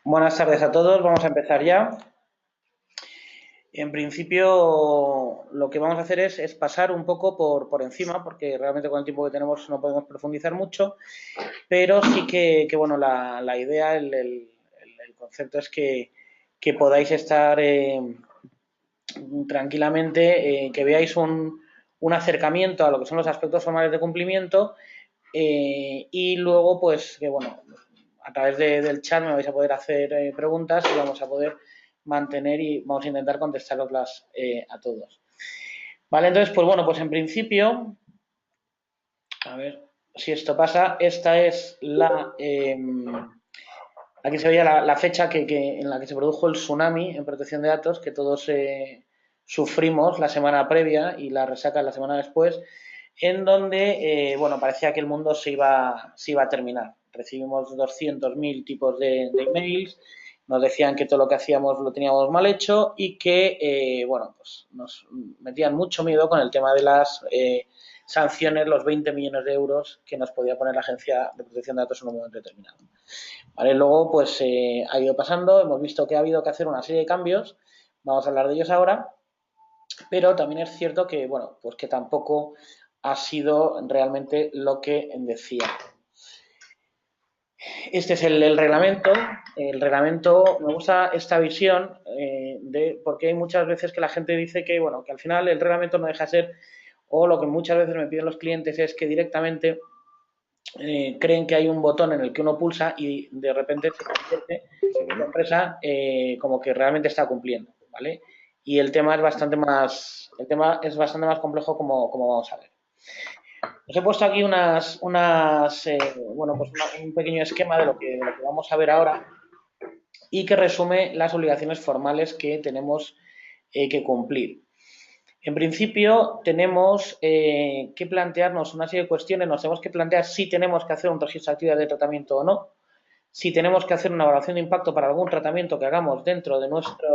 Buenas tardes a todos, vamos a empezar ya. En principio, lo que vamos a hacer es pasar un poco por encima, porque realmente con el tiempo que tenemos no podemos profundizar mucho, pero sí bueno, la idea, el concepto es que podáis estar tranquilamente, que veáis un acercamiento a lo que son los aspectos formales de cumplimiento y luego, pues, que bueno, a través del chat me vais a poder hacer preguntas y vamos a poder mantener y vamos a intentar contestaroslas a todos. Vale, entonces, pues bueno, pues en principio, a ver si esto pasa, esta es aquí se veía la fecha en la que se produjo el tsunami en protección de datos, que todos sufrimos la semana previa y la resaca la semana después, en donde, bueno, parecía que el mundo se iba a terminar. Recibimos 200.000 tipos de emails, nos decían que todo lo que hacíamos lo teníamos mal hecho y que, bueno, pues nos metían mucho miedo con el tema de las sanciones, los 20 millones de euros que nos podía poner la Agencia de Protección de Datos en un momento determinado. ¿Vale? Luego, pues ha ido pasando, hemos visto que ha habido que hacer una serie de cambios, vamos a hablar de ellos ahora, pero también es cierto que, bueno, pues que tampoco ha sido realmente lo que decía. Este es el reglamento. El reglamento, me gusta esta visión porque hay muchas veces que la gente dice que, bueno, que al final el reglamento no deja de ser, o lo que muchas veces me piden los clientes es que directamente creen que hay un botón en el que uno pulsa y de repente se convierte la empresa como que realmente está cumpliendo, ¿vale? Y el tema es bastante más complejo como vamos a ver. Os he puesto aquí bueno, pues un pequeño esquema de lo que vamos a ver ahora y que resume las obligaciones formales que tenemos que cumplir. En principio, tenemos que plantearnos una serie de cuestiones, nos tenemos que plantear si tenemos que hacer un registro de actividades de tratamiento o no, si tenemos que hacer una evaluación de impacto para algún tratamiento que hagamos dentro de nuestra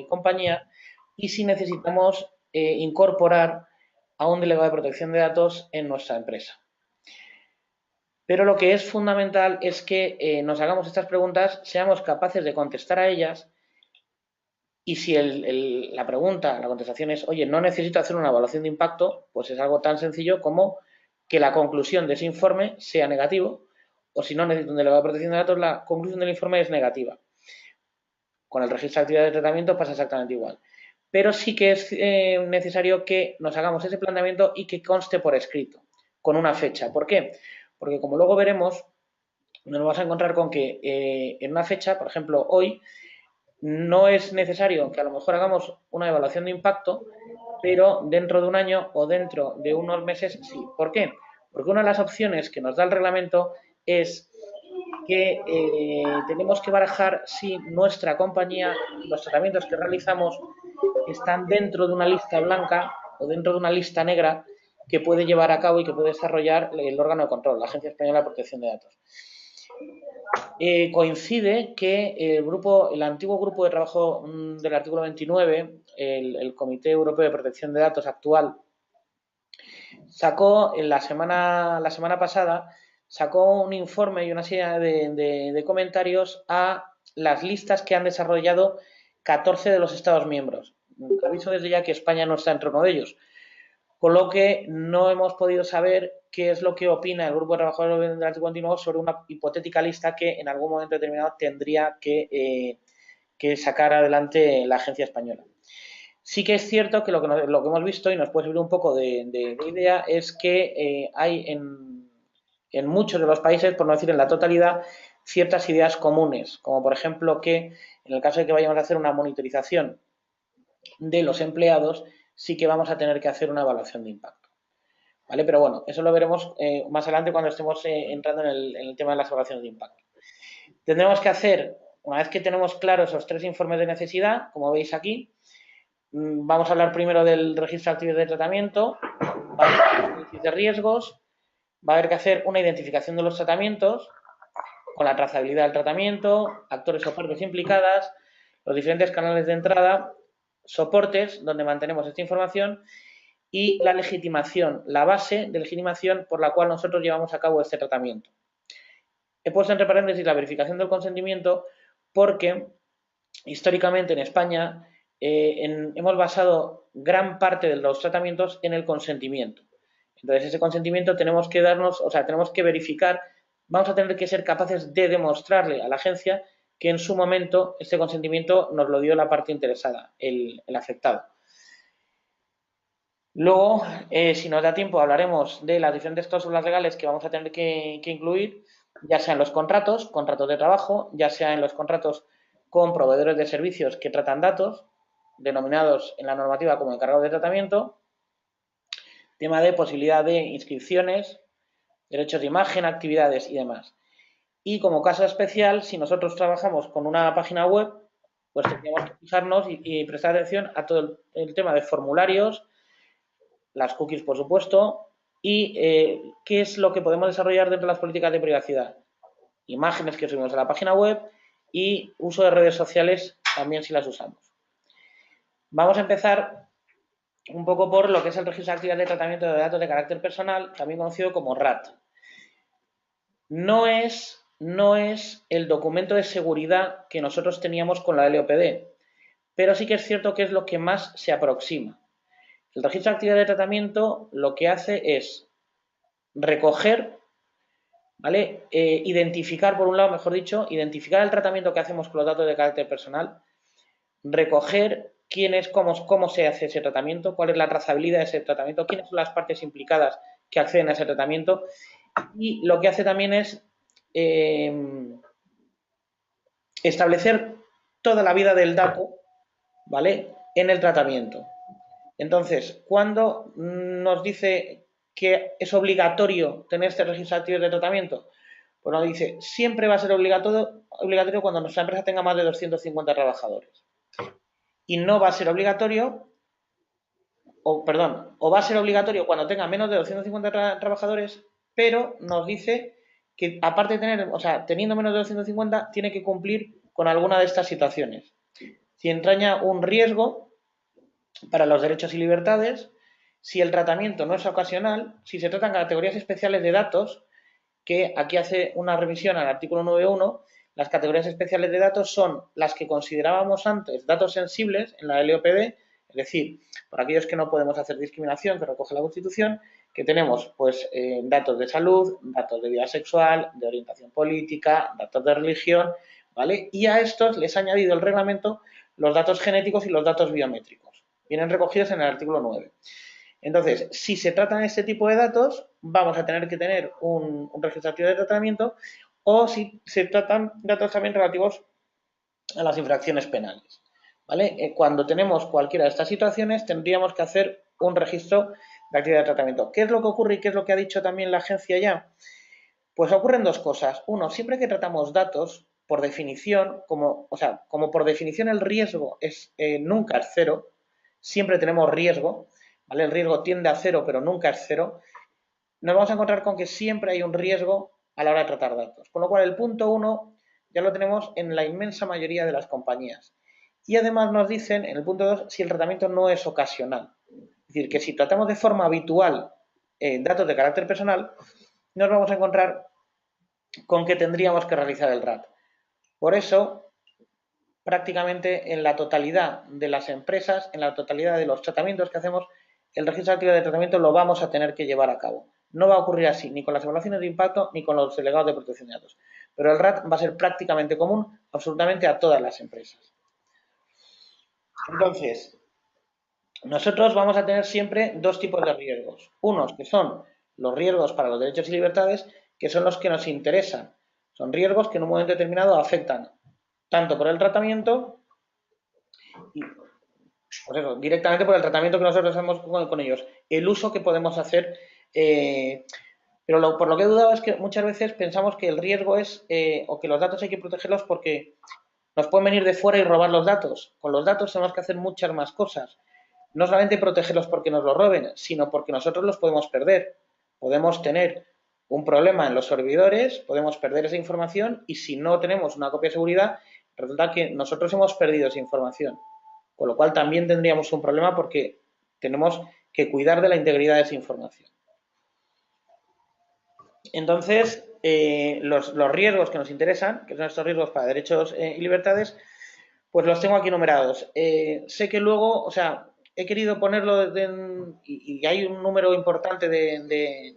compañía y si necesitamos incorporar a un delegado de protección de datos en nuestra empresa. Pero lo que es fundamental es que nos hagamos estas preguntas, seamos capaces de contestar a ellas y si la pregunta, la contestación es, oye, no necesito hacer una evaluación de impacto, pues es algo tan sencillo como que la conclusión de ese informe sea negativo o si no necesito un delegado de protección de datos, la conclusión del informe es negativa. Con el registro de actividades de tratamiento pasa exactamente igual. Pero sí que es necesario que nos hagamos ese planteamiento y que conste por escrito, con una fecha. ¿Por qué? Porque como luego veremos, nos vamos a encontrar con que en una fecha, por ejemplo, hoy, no es necesario que a lo mejor hagamos una evaluación de impacto, pero dentro de un año o dentro de unos meses sí. ¿Por qué? Porque una de las opciones que nos da el reglamento es que tenemos que barajar si nuestra compañía, los tratamientos que realizamos están dentro de una lista blanca o dentro de una lista negra que puede llevar a cabo y que puede desarrollar el órgano de control, la Agencia Española de Protección de Datos. Coincide que el antiguo grupo de trabajo del artículo 29, el Comité Europeo de Protección de Datos actual, sacó en la semana pasada, sacó un informe y una serie de comentarios a las listas que han desarrollado 14 de los Estados miembros. Aviso desde ya que España no está entre uno de ellos, con lo que no hemos podido saber qué es lo que opina el grupo de trabajadores del artículo 29 sobre una hipotética lista que en algún momento determinado tendría que sacar adelante la agencia española. Sí que es cierto que lo que hemos visto y nos puede servir un poco de idea es que hay en muchos de los países, por no decir en la totalidad, ciertas ideas comunes, como por ejemplo que en el caso de que vayamos a hacer una monitorización de los empleados, sí que vamos a tener que hacer una evaluación de impacto. ¿Vale? Pero bueno, eso lo veremos más adelante cuando estemos entrando en el tema de las evaluaciones de impacto. Tendremos que hacer, una vez que tenemos claros esos 3 informes de necesidad, como veis aquí, vamos a hablar primero del registro de actividades de tratamiento, va a haber análisis de riesgos, va a haber que hacer una identificación de los tratamientos, con la trazabilidad del tratamiento, actores o partes implicadas, los diferentes canales de entrada, soportes donde mantenemos esta información y la legitimación, la base de legitimación por la cual nosotros llevamos a cabo este tratamiento. He puesto entre paréntesis la verificación del consentimiento porque históricamente en España hemos basado gran parte de los tratamientos en el consentimiento. Entonces, ese consentimiento tenemos que darnos, o sea, tenemos que verificar, vamos a tener que ser capaces de demostrarle a la agencia que en su momento este consentimiento nos lo dio la parte interesada, el afectado. Luego, si nos da tiempo, hablaremos de las diferentes cláusulas legales que vamos a tener que incluir, ya sea en los contratos de trabajo, ya sea en los contratos con proveedores de servicios que tratan datos, denominados en la normativa como encargados de tratamiento, tema de posibilidad de inscripciones, derechos de imagen, actividades y demás. Y como caso especial, si nosotros trabajamos con una página web, pues tendríamos que fijarnos y prestar atención a todo el tema de formularios, las cookies, por supuesto, y qué es lo que podemos desarrollar dentro de las políticas de privacidad. Imágenes que subimos a la página web y uso de redes sociales también si las usamos. Vamos a empezar un poco por lo que es el Registro de Actividades de Tratamiento de Datos de Carácter Personal, también conocido como RAT. No es el documento de seguridad que nosotros teníamos con la LOPD, pero sí que es cierto que es lo que más se aproxima. El registro de actividad de tratamiento lo que hace es recoger, ¿vale? Identificar, por un lado, mejor dicho, identificar el tratamiento que hacemos con los datos de carácter personal, recoger quién es, cómo se hace ese tratamiento, cuál es la trazabilidad de ese tratamiento, quiénes son las partes implicadas que acceden a ese tratamiento, y lo que hace también es establecer toda la vida del dato, ¿vale?, en el tratamiento. Entonces, cuando nos dice que es obligatorio tener este registro de actividades de tratamiento, pues nos dice, siempre va a ser obligatorio cuando nuestra empresa tenga más de 250 trabajadores. Y no va a ser obligatorio, o va a ser obligatorio cuando tenga menos de 250 trabajadores, pero nos dice que aparte de tener, o sea, teniendo menos de 250, tiene que cumplir con alguna de estas situaciones. Si entraña un riesgo para los derechos y libertades, si el tratamiento no es ocasional, si se tratan categorías especiales de datos, que aquí hace una revisión al artículo 9.1, las categorías especiales de datos son las que considerábamos antes datos sensibles en la LOPD, es decir, por aquellos que no podemos hacer discriminación, que recoge la Constitución, que tenemos pues datos de salud, datos de vida sexual, de orientación política, datos de religión, ¿vale? Y a estos les ha añadido el reglamento los datos genéticos y los datos biométricos. Vienen recogidos en el artículo 9. Entonces, si se tratan este tipo de datos, vamos a tener que tener un registro activo de tratamiento, o si se tratan datos también relativos a las infracciones penales. ¿Vale? Cuando tenemos cualquiera de estas situaciones, tendríamos que hacer un registro de actividad de tratamiento. ¿Qué es lo que ocurre y qué es lo que ha dicho también la agencia ya? Pues ocurren dos cosas. Uno, siempre que tratamos datos, por definición, como por definición el riesgo nunca es cero, siempre tenemos riesgo, ¿vale? El riesgo tiende a cero, pero nunca es cero. Nos vamos a encontrar con que siempre hay un riesgo a la hora de tratar datos. Con lo cual, el punto 1 ya lo tenemos en la inmensa mayoría de las compañías. Y además nos dicen, en el punto 2, si el tratamiento no es ocasional. Es decir, que si tratamos de forma habitual datos de carácter personal, nos vamos a encontrar con que tendríamos que realizar el RAT. Por eso, prácticamente en la totalidad de las empresas, en la totalidad de los tratamientos que hacemos, el registro activo de tratamiento lo vamos a tener que llevar a cabo. No va a ocurrir así, ni con las evaluaciones de impacto, ni con los delegados de protección de datos. Pero el RAT va a ser prácticamente común absolutamente a todas las empresas. Entonces, nosotros vamos a tener siempre dos tipos de riesgos. Unos que son los riesgos para los derechos y libertades, que son los que nos interesan. Son riesgos que en un momento determinado afectan tanto por el tratamiento y, pues eso, directamente por el tratamiento que nosotros hacemos con ellos, el uso que podemos hacer. Pero por lo que he dudado es que muchas veces pensamos que el riesgo es, o que los datos hay que protegerlos porque nos pueden venir de fuera y robar los datos. Con los datos tenemos que hacer muchas más cosas. No solamente protegerlos porque nos los roben, sino porque nosotros los podemos perder. Podemos tener un problema en los servidores, podemos perder esa información y si no tenemos una copia de seguridad, resulta que nosotros hemos perdido esa información. Con lo cual también tendríamos un problema porque tenemos que cuidar de la integridad de esa información. Entonces, los riesgos que nos interesan, que son estos riesgos para derechos y libertades, pues los tengo aquí numerados. Sé que luego, o sea, he querido ponerlo y hay un número importante de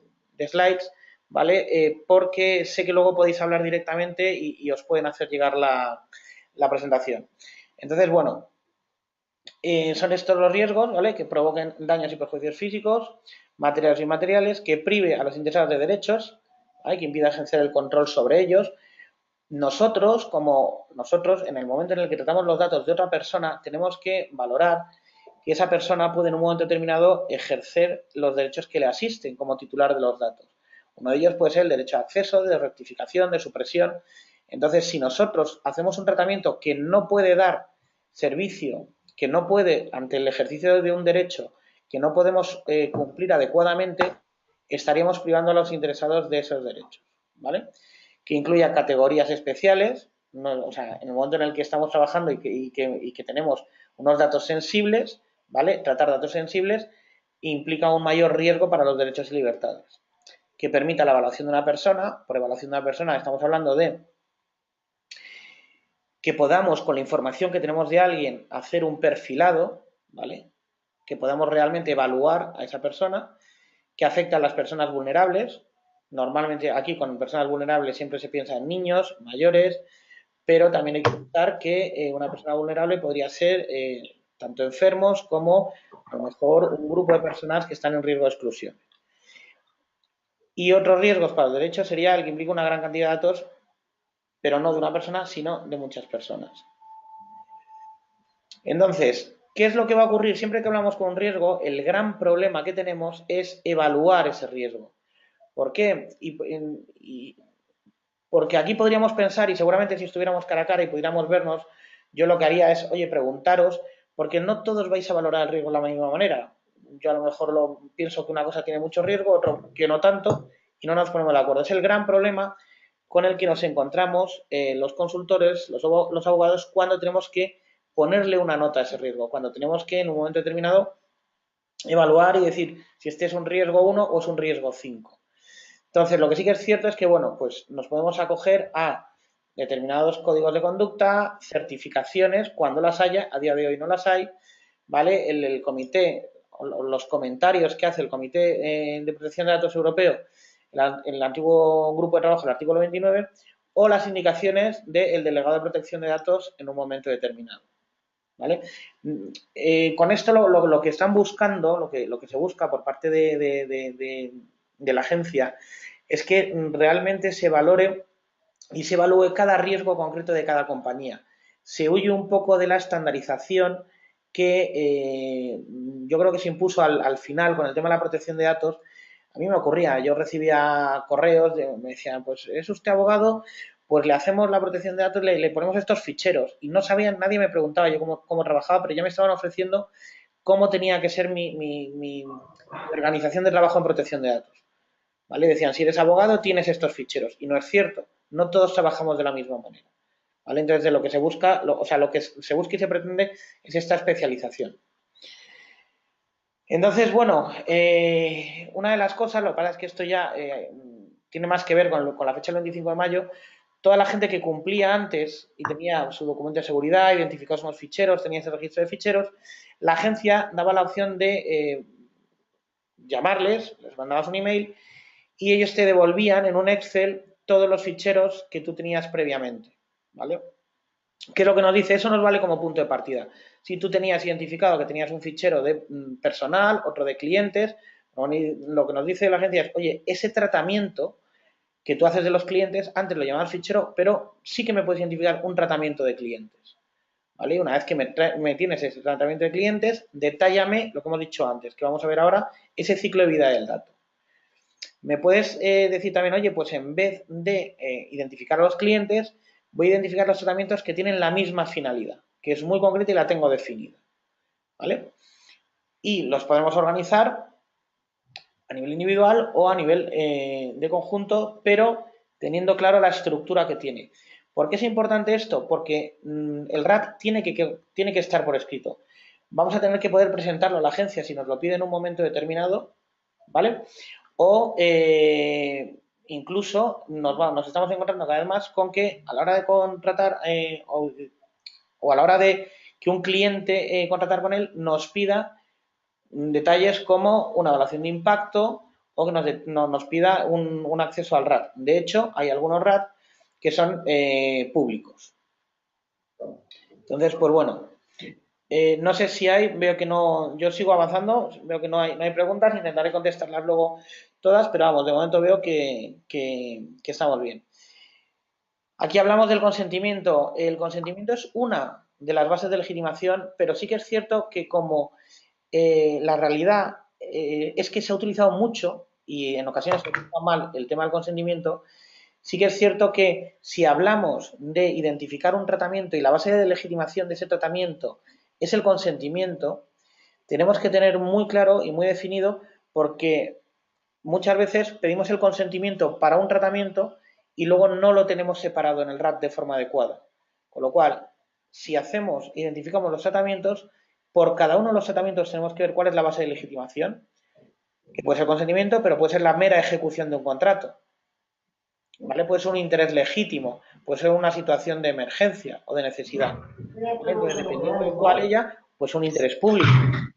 slides, ¿vale? Porque sé que luego podéis hablar directamente y os pueden hacer llegar la presentación. Entonces, bueno, son estos los riesgos, ¿vale? Que provoquen daños y perjuicios físicos, materiales y inmateriales, que prive a los interesados de derechos, ¿vale? Que impida ejercer el control sobre ellos. Nosotros, en el momento en el que tratamos los datos de otra persona, tenemos que valorar que esa persona puede en un momento determinado ejercer los derechos que le asisten como titular de los datos. Uno de ellos puede ser el derecho a acceso, de rectificación, de supresión. Entonces, si nosotros hacemos un tratamiento que no puede dar servicio, que no puede, ante el ejercicio de un derecho, que no podemos cumplir adecuadamente, estaríamos privando a los interesados de esos derechos, ¿vale? Que incluya categorías especiales, no, o sea, en el momento en el que estamos trabajando y que tenemos unos datos sensibles, ¿vale? Tratar datos sensibles implica un mayor riesgo para los derechos y libertades. Que permita la evaluación de una persona, por evaluación de una persona estamos hablando de que podamos, con la información que tenemos de alguien, hacer un perfilado, ¿vale? Que podamos realmente evaluar a esa persona, que afecta a las personas vulnerables. Normalmente aquí con personas vulnerables siempre se piensa en niños, mayores, pero también hay que pensar que una persona vulnerable podría ser tanto enfermos como a lo mejor un grupo de personas que están en riesgo de exclusión. Y otros riesgos para los derechos sería el que implica una gran cantidad de datos, pero no de una persona, sino de muchas personas. Entonces, ¿qué es lo que va a ocurrir? Siempre que hablamos con un riesgo, el gran problema que tenemos es evaluar ese riesgo. ¿Por qué? Porque aquí podríamos pensar, y seguramente si estuviéramos cara a cara y pudiéramos vernos, yo lo que haría es, oye, preguntaros, porque no todos vais a valorar el riesgo de la misma manera. Yo a lo mejor pienso que una cosa tiene mucho riesgo, otro que no tanto, y no nos ponemos de acuerdo. Es el gran problema con el que nos encontramos los consultores, los abogados, cuando tenemos que ponerle una nota a ese riesgo, cuando tenemos que en un momento determinado evaluar y decir si este es un riesgo 1 o es un riesgo 5. Entonces, lo que sí que es cierto es que, bueno, pues nos podemos acoger a determinados códigos de conducta, certificaciones, cuando las haya, a día de hoy no las hay, ¿vale? El comité, los comentarios que hace el Comité de Protección de Datos Europeo, el antiguo grupo de trabajo, el artículo 29, o las indicaciones del delegado de protección de datos en un momento determinado. ¿Vale? Con esto lo que están buscando, lo que se busca por parte de la agencia, es que realmente se valore y se evalúe cada riesgo concreto de cada compañía. Se huye un poco de la estandarización que yo creo que se impuso al final con el tema de la protección de datos. A mí me ocurría, yo recibía correos, me decían, pues es usted abogado, pues le hacemos la protección de datos, le ponemos estos ficheros. Y no sabían, nadie me preguntaba yo cómo trabajaba, pero ya me estaban ofreciendo cómo tenía que ser mi organización de trabajo en protección de datos. ¿Vale? Decían, si eres abogado, tienes estos ficheros. Y no es cierto. No todos trabajamos de la misma manera. ¿Vale? Entonces, de lo que se busca, o sea, lo que se busca y se pretende es esta especialización. Entonces, bueno, una de las cosas, lo que pasa es que esto ya tiene más que ver con la fecha del 25 de mayo, toda la gente que cumplía antes y tenía su documento de seguridad, identificados unos ficheros, tenía ese registro de ficheros, la agencia daba la opción de llamarles, les mandabas un email y ellos te devolvían en un Excel todos los ficheros que tú tenías previamente, ¿vale? ¿Qué es lo que nos dice? Eso nos vale como punto de partida. Si tú tenías identificado que tenías un fichero de personal, otro de clientes, lo que nos dice la agencia es, oye, ese tratamiento que tú haces de los clientes, antes lo llamabas fichero, pero sí que me puedes identificar un tratamiento de clientes. ¿Vale? Una vez que me tienes ese tratamiento de clientes, detállame lo que hemos dicho antes, que vamos a ver ahora, ese ciclo de vida del dato. Me puedes decir también, oye, pues en vez de identificar a los clientes, voy a identificar los tratamientos que tienen la misma finalidad, que es muy concreta y la tengo definida. ¿Vale? Y los podemos organizar a nivel individual o a nivel de conjunto, pero teniendo claro la estructura que tiene. ¿Por qué es importante esto? Porque el RAT tiene que estar por escrito. Vamos a tener que poder presentarlo a la agencia si nos lo pide en un momento determinado, ¿vale? O incluso nos estamos encontrando cada vez más con que a la hora de contratar o a la hora de que un cliente contratar con él nos pida detalles como una evaluación de impacto o que nos pida un acceso al RAT. De hecho, hay algunos RAT que son públicos. Entonces, pues bueno, no sé si hay, veo que no, yo sigo avanzando, veo que no hay preguntas, intentaré contestarlas luego todas, pero vamos, de momento veo que estamos bien. Aquí hablamos del consentimiento. El consentimiento es una de las bases de legitimación, pero sí que es cierto que como la realidad es que se ha utilizado mucho y en ocasiones se utiliza mal el tema del consentimiento, sí que es cierto que si hablamos de identificar un tratamiento y la base de legitimación de ese tratamiento es el consentimiento, tenemos que tener muy claro y muy definido porque muchas veces pedimos el consentimiento para un tratamiento y luego no lo tenemos separado en el RAT de forma adecuada. Con lo cual, si identificamos los tratamientos, por cada uno de los tratamientos tenemos que ver cuál es la base de legitimación, que puede ser consentimiento, pero puede ser la mera ejecución de un contrato. ¿Vale? Puede ser un interés legítimo, puede ser una situación de emergencia o de necesidad. ¿Vale? Entonces, dependiendo de cuál ella, pues un interés público.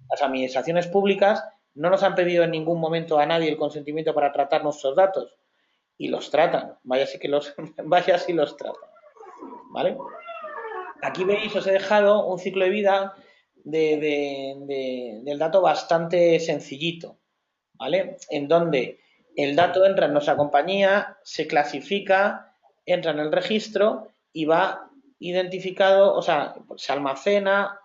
Las administraciones públicas no nos han pedido en ningún momento a nadie el consentimiento para tratar nuestros datos y los tratan. Vaya si los tratan. ¿Vale? Aquí veis, os he dejado un ciclo de vida del dato bastante sencillito, ¿vale? En donde el dato entra en nuestra compañía, se clasifica, entra en el registro y va identificado, o sea, se almacena,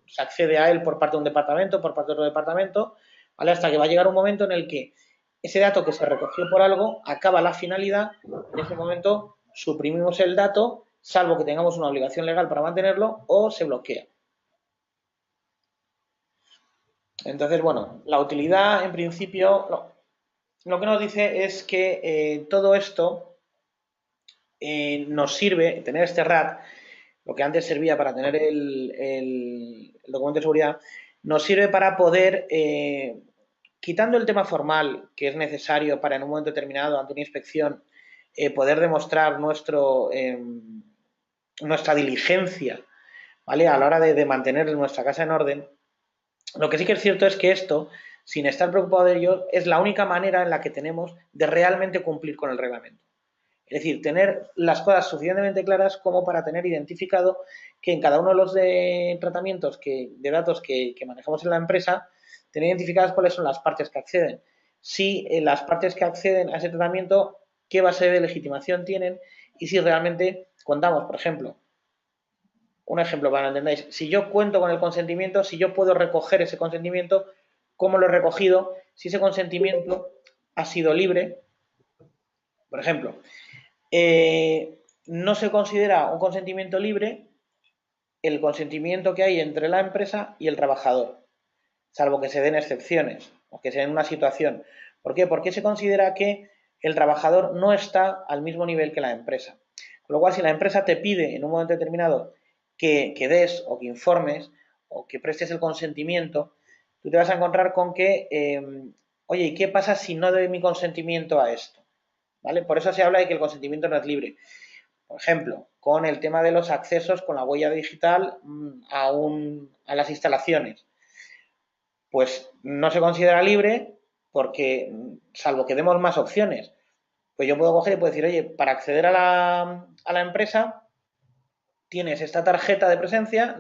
se accede a él por parte de un departamento, por parte de otro departamento, ¿vale? Hasta que va a llegar un momento en el que ese dato que se recogió por algo acaba la finalidad, en ese momento suprimimos el dato, salvo que tengamos una obligación legal para mantenerlo, o se bloquea. Entonces, bueno, la utilidad en principio, lo que nos dice es que todo esto nos sirve, tener este RAT, lo que antes servía para tener el documento de seguridad, nos sirve para poder, quitando el tema formal que es necesario para en un momento determinado, ante una inspección, poder demostrar nuestra diligencia, ¿vale? A la hora de mantener nuestra casa en orden. Lo que sí que es cierto es que esto, sin estar preocupado de ello, es la única manera en la que tenemos de realmente cumplir con el reglamento. Es decir, tener las cosas suficientemente claras como para tener identificado que en cada uno de los tratamientos de datos que manejamos en la empresa, tener identificadas cuáles son las partes que acceden. Si las partes que acceden a ese tratamiento, qué base de legitimación tienen y si realmente contamos, por ejemplo, un ejemplo para que entendáis, si yo cuento con el consentimiento, si yo puedo recoger ese consentimiento, cómo lo he recogido, si ese consentimiento ha sido libre, por ejemplo, no se considera un consentimiento libre el consentimiento que hay entre la empresa y el trabajador, salvo que se den excepciones o que se den una situación. ¿Por qué? Porque se considera que el trabajador no está al mismo nivel que la empresa. Con lo cual, si la empresa te pide en un momento determinado que des o que informes o que prestes el consentimiento, tú te vas a encontrar con que, oye, ¿y qué pasa si no doy mi consentimiento a esto? ¿Vale? Por eso se habla de que el consentimiento no es libre. Por ejemplo, con el tema de los accesos con la huella digital a las instalaciones. Pues no se considera libre porque, salvo que demos más opciones, pues yo puedo coger y puedo decir, oye, para acceder a la empresa tienes esta tarjeta de presencia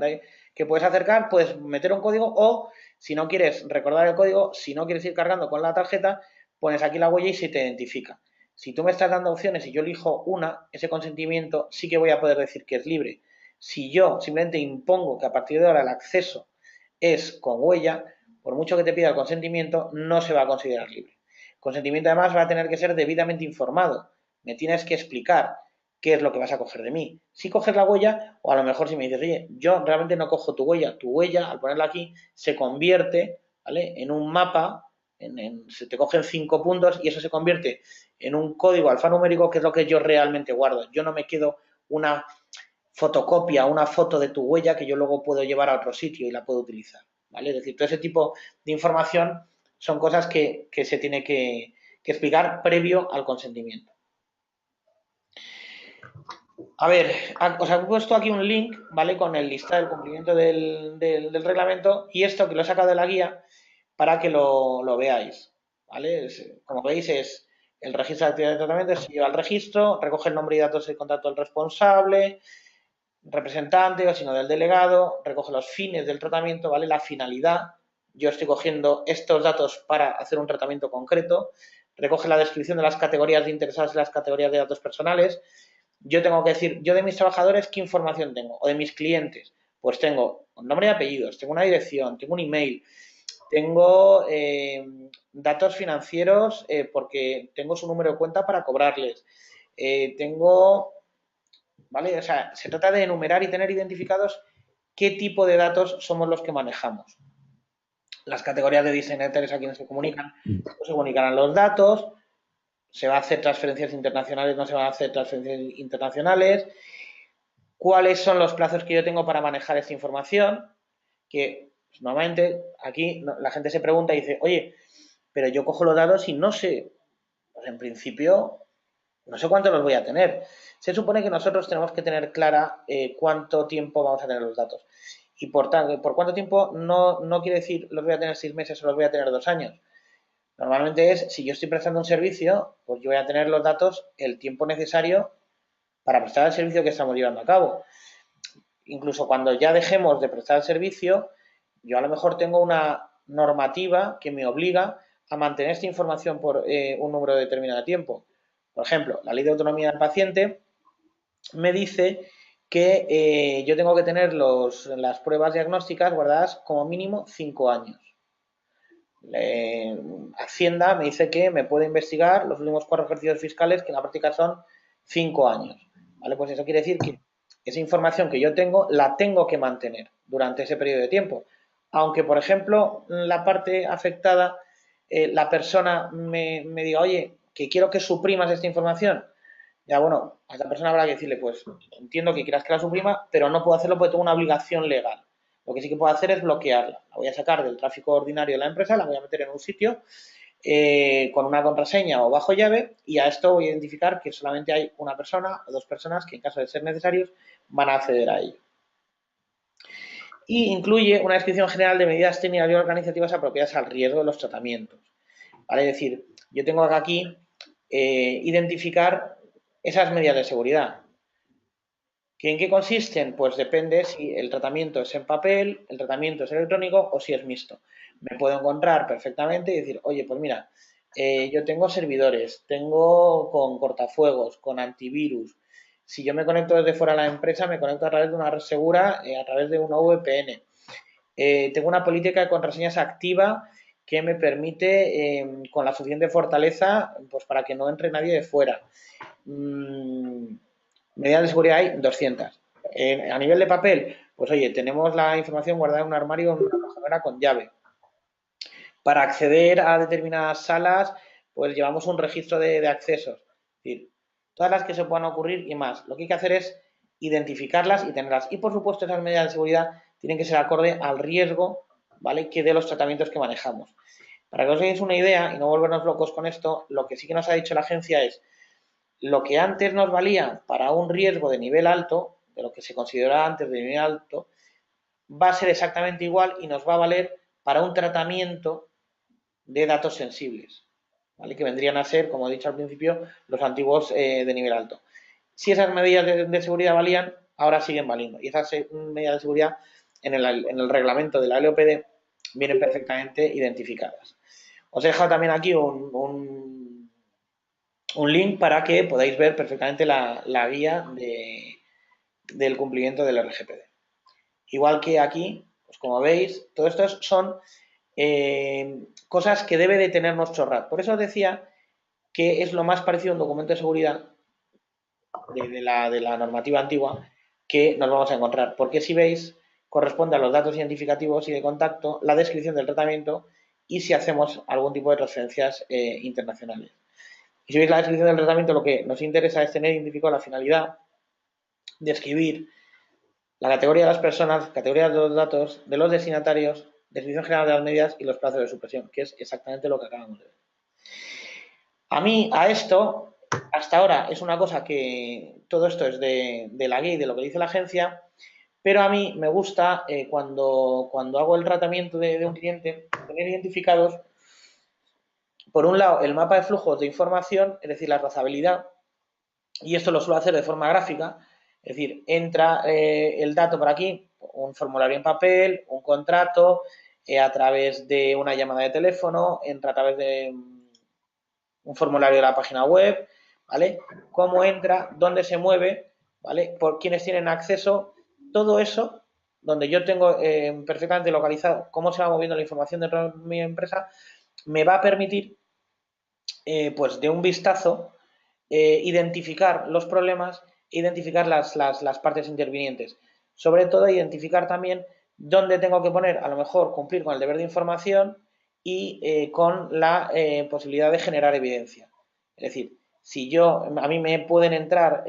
que puedes acercar, puedes meter un código o, si no quieres recordar el código, si no quieres ir cargando con la tarjeta, pones aquí la huella y se te identifica. Si tú me estás dando opciones y yo elijo una, ese consentimiento sí que voy a poder decir que es libre. Si yo simplemente impongo que a partir de ahora el acceso es con huella, por mucho que te pida el consentimiento, no se va a considerar libre. El consentimiento además va a tener que ser debidamente informado. Me tienes que explicar qué es lo que vas a coger de mí. Si coges la huella, o a lo mejor si me dices, oye, yo realmente no cojo tu huella, al ponerla aquí, se convierte, ¿vale?, en un mapa, se te cogen 5 puntos y eso se convierte en un código alfanumérico que es lo que yo realmente guardo. Yo no me quedo una fotocopia, una foto de tu huella que yo luego puedo llevar a otro sitio y la puedo utilizar, ¿vale? Es decir, todo ese tipo de información son cosas que se tiene que que explicar previo al consentimiento. A ver, os he puesto aquí un link, ¿vale? Con el listado del cumplimiento del reglamento y esto que lo he sacado de la guía para que lo veáis, ¿vale? Como veis es el registro de actividad de tratamiento, se lleva al registro, recoge el nombre y datos de contacto del responsable, representante o sino del delegado, recoge los fines del tratamiento, ¿vale? La finalidad. Yo estoy cogiendo estos datos para hacer un tratamiento concreto, recoge la descripción de las categorías de interesados y las categorías de datos personales. Yo tengo que decir, yo de mis trabajadores, ¿qué información tengo? O de mis clientes, pues tengo un nombre y apellidos, tengo una dirección, tengo un email, tengo datos financieros porque tengo su número de cuenta para cobrarles. Tengo, ¿vale? O sea, se trata de enumerar y tener identificados qué tipo de datos somos los que manejamos. Las categorías de destinatarios a quienes se comunican, pues se comunicarán los datos, se va a hacer transferencias internacionales, no se van a hacer transferencias internacionales, cuáles son los plazos que yo tengo para manejar esta información, que pues, normalmente aquí la gente se pregunta y dice, oye, pero yo cojo los datos y no sé, pues en principio no sé cuánto los voy a tener. Se supone que nosotros tenemos que tener clara cuánto tiempo vamos a tener los datos. Y por cuánto tiempo no quiere decir los voy a tener 6 meses o los voy a tener 2 años. Normalmente es, si yo estoy prestando un servicio, pues yo voy a tener los datos el tiempo necesario para prestar el servicio que estamos llevando a cabo. Incluso cuando ya dejemos de prestar el servicio, yo a lo mejor tengo una normativa que me obliga a mantener esta información por un número determinado de tiempo. Por ejemplo, la Ley de Autonomía del Paciente me dice que yo tengo que tener las pruebas diagnósticas guardadas como mínimo 5 años. Hacienda me dice que me puede investigar los últimos 4 ejercicios fiscales, que en la práctica son 5 años. ¿Vale? Pues eso quiere decir que esa información que yo tengo la tengo que mantener durante ese periodo de tiempo. Aunque, por ejemplo, la parte afectada, la persona me diga, oye, que quiero que suprimas esta información. Ya, bueno, a esa persona habrá que decirle, pues entiendo que quieras que la suprima, pero no puedo hacerlo porque tengo una obligación legal. Lo que sí que puedo hacer es bloquearla. La voy a sacar del tráfico ordinario de la empresa, la voy a meter en un sitio con una contraseña o bajo llave y a esto voy a identificar que solamente hay una persona o 2 personas que en caso de ser necesarios van a acceder a ello. Y incluye una descripción general de medidas técnicas y organizativas apropiadas al riesgo de los tratamientos. ¿Vale? Es decir, yo tengo aquí identificar esas medidas de seguridad. ¿En qué consisten? Pues depende si el tratamiento es en papel, el tratamiento es electrónico o si es mixto. Me puedo encontrar perfectamente y decir, oye, pues mira, yo tengo servidores, tengo con cortafuegos, con antivirus. Si yo me conecto desde fuera de la empresa, me conecto a través de una red segura, a través de una VPN. Tengo una política de contraseñas activa que me permite, con la suficiente fortaleza, pues para que no entre nadie de fuera. Medidas de seguridad hay 200. A nivel de papel, pues oye, tenemos la información guardada en un armario en una cajonera con llave. Para acceder a determinadas salas, pues llevamos un registro de accesos. Es decir, todas las que se puedan ocurrir y más. Lo que hay que hacer es identificarlas y tenerlas. Y por supuesto, esas medidas de seguridad tienen que ser acorde al riesgo, ¿vale?, que de los tratamientos que manejamos. Para que os deis una idea y no volvernos locos con esto, lo que sí que nos ha dicho la agencia es lo que antes nos valía para un riesgo de nivel alto, de lo que se consideraba antes de nivel alto, va a ser exactamente igual y nos va a valer para un tratamiento de datos sensibles, ¿vale? Que vendrían a ser, como he dicho al principio, los antiguos de nivel alto. Si esas medidas de seguridad valían, ahora siguen valiendo. Y esas medidas de seguridad en el reglamento de la LOPD vienen perfectamente identificadas. Os he dejado también aquí un link para que podáis ver perfectamente la guía del cumplimiento del RGPD. Igual que aquí, pues como veis, todo esto son cosas que debe de tener nuestro RAT. Por eso os decía que es lo más parecido a un documento de seguridad de la normativa antigua que nos vamos a encontrar. Porque si veis, corresponde a los datos identificativos y de contacto, la descripción del tratamiento y si hacemos algún tipo de transferencias internacionales. Y si veis la descripción del tratamiento, lo que nos interesa es tener identificado la finalidad, describir la categoría de las personas, categoría de los datos, de los destinatarios, descripción general de las medidas y los plazos de supresión, que es exactamente lo que acabamos de ver. A mí, a esto, hasta ahora es una cosa que todo esto es de la guía y de lo que dice la agencia, pero a mí me gusta cuando hago el tratamiento de un cliente, tener identificados, por un lado, el mapa de flujos de información, es decir, la trazabilidad, y esto lo suelo hacer de forma gráfica, es decir, entra el dato por aquí, un formulario en papel, un contrato, a través de una llamada de teléfono, entra a través de un formulario de la página web, ¿vale? Cómo entra, dónde se mueve, ¿vale? Por quienes tienen acceso, todo eso, donde yo tengo perfectamente localizado cómo se va moviendo la información dentro de mi empresa, me va a permitir, pues de un vistazo, identificar los problemas, identificar las partes intervinientes. Sobre todo, identificar también dónde tengo que poner, a lo mejor, cumplir con el deber de información y con la posibilidad de generar evidencia. Es decir, si a mí me pueden entrar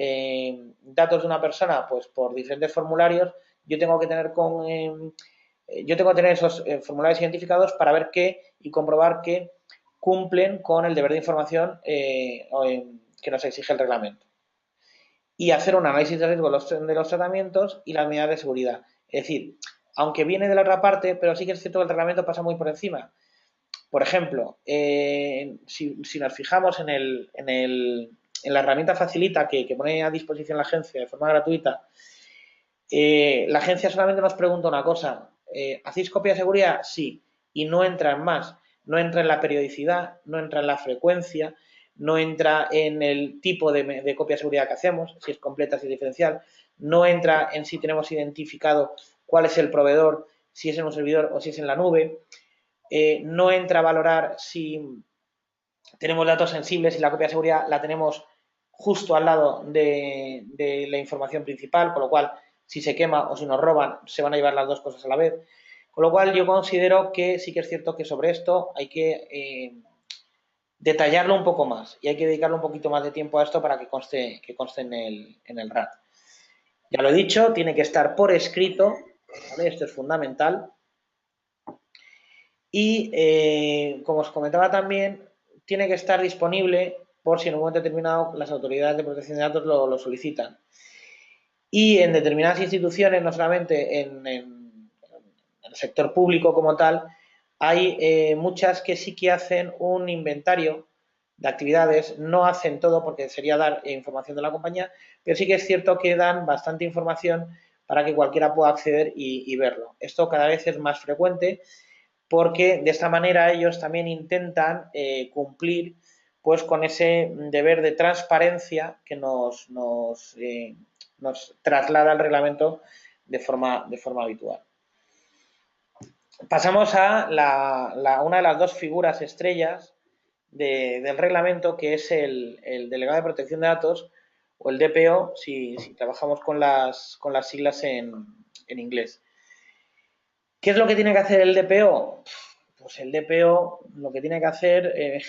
datos de una persona pues por diferentes formularios, yo tengo que tener esos formularios identificados para ver qué y comprobar que cumplen con el deber de información que nos exige el reglamento. Y hacer un análisis de riesgo de los tratamientos y las medidas de seguridad. Es decir, aunque viene de la otra parte, pero sí que es cierto que el reglamento pasa muy por encima. Por ejemplo, si nos fijamos en la herramienta Facilita que pone a disposición la agencia de forma gratuita, la agencia solamente nos pregunta una cosa. ¿Hacéis copia de seguridad? Sí. Y no entra en más. No entra en la periodicidad, no entra en la frecuencia, no entra en el tipo de copia de seguridad que hacemos, si es completa, si es diferencial, no entra en si tenemos identificado cuál es el proveedor, si es en un servidor o si es en la nube, no entra a valorar si tenemos datos sensibles y la copia de seguridad la tenemos justo al lado de la información principal, con lo cual si se quema o si nos roban se van a llevar las dos cosas a la vez. Con lo cual yo considero que sí que es cierto que sobre esto hay que detallarlo un poco más y hay que dedicarle un poquito más de tiempo a esto para que conste en el RAT. Ya lo he dicho, tiene que estar por escrito, ¿vale? Esto es fundamental. Y, como os comentaba también, tiene que estar disponible por si en un momento determinado las autoridades de protección de datos lo solicitan. Y en determinadas instituciones, no solamente en el sector público como tal, hay muchas que sí que hacen un inventario de actividades, no hacen todo porque sería dar información de la compañía, pero sí que es cierto que dan bastante información para que cualquiera pueda acceder y verlo. Esto cada vez es más frecuente porque de esta manera ellos también intentan cumplir pues con ese deber de transparencia que nos traslada el reglamento de forma habitual. Pasamos a una de las dos figuras estrellas del reglamento, que es el delegado de protección de datos o el DPO, si trabajamos con las siglas en inglés. ¿Qué es lo que tiene que hacer el DPO? Pues el DPO lo que tiene que hacer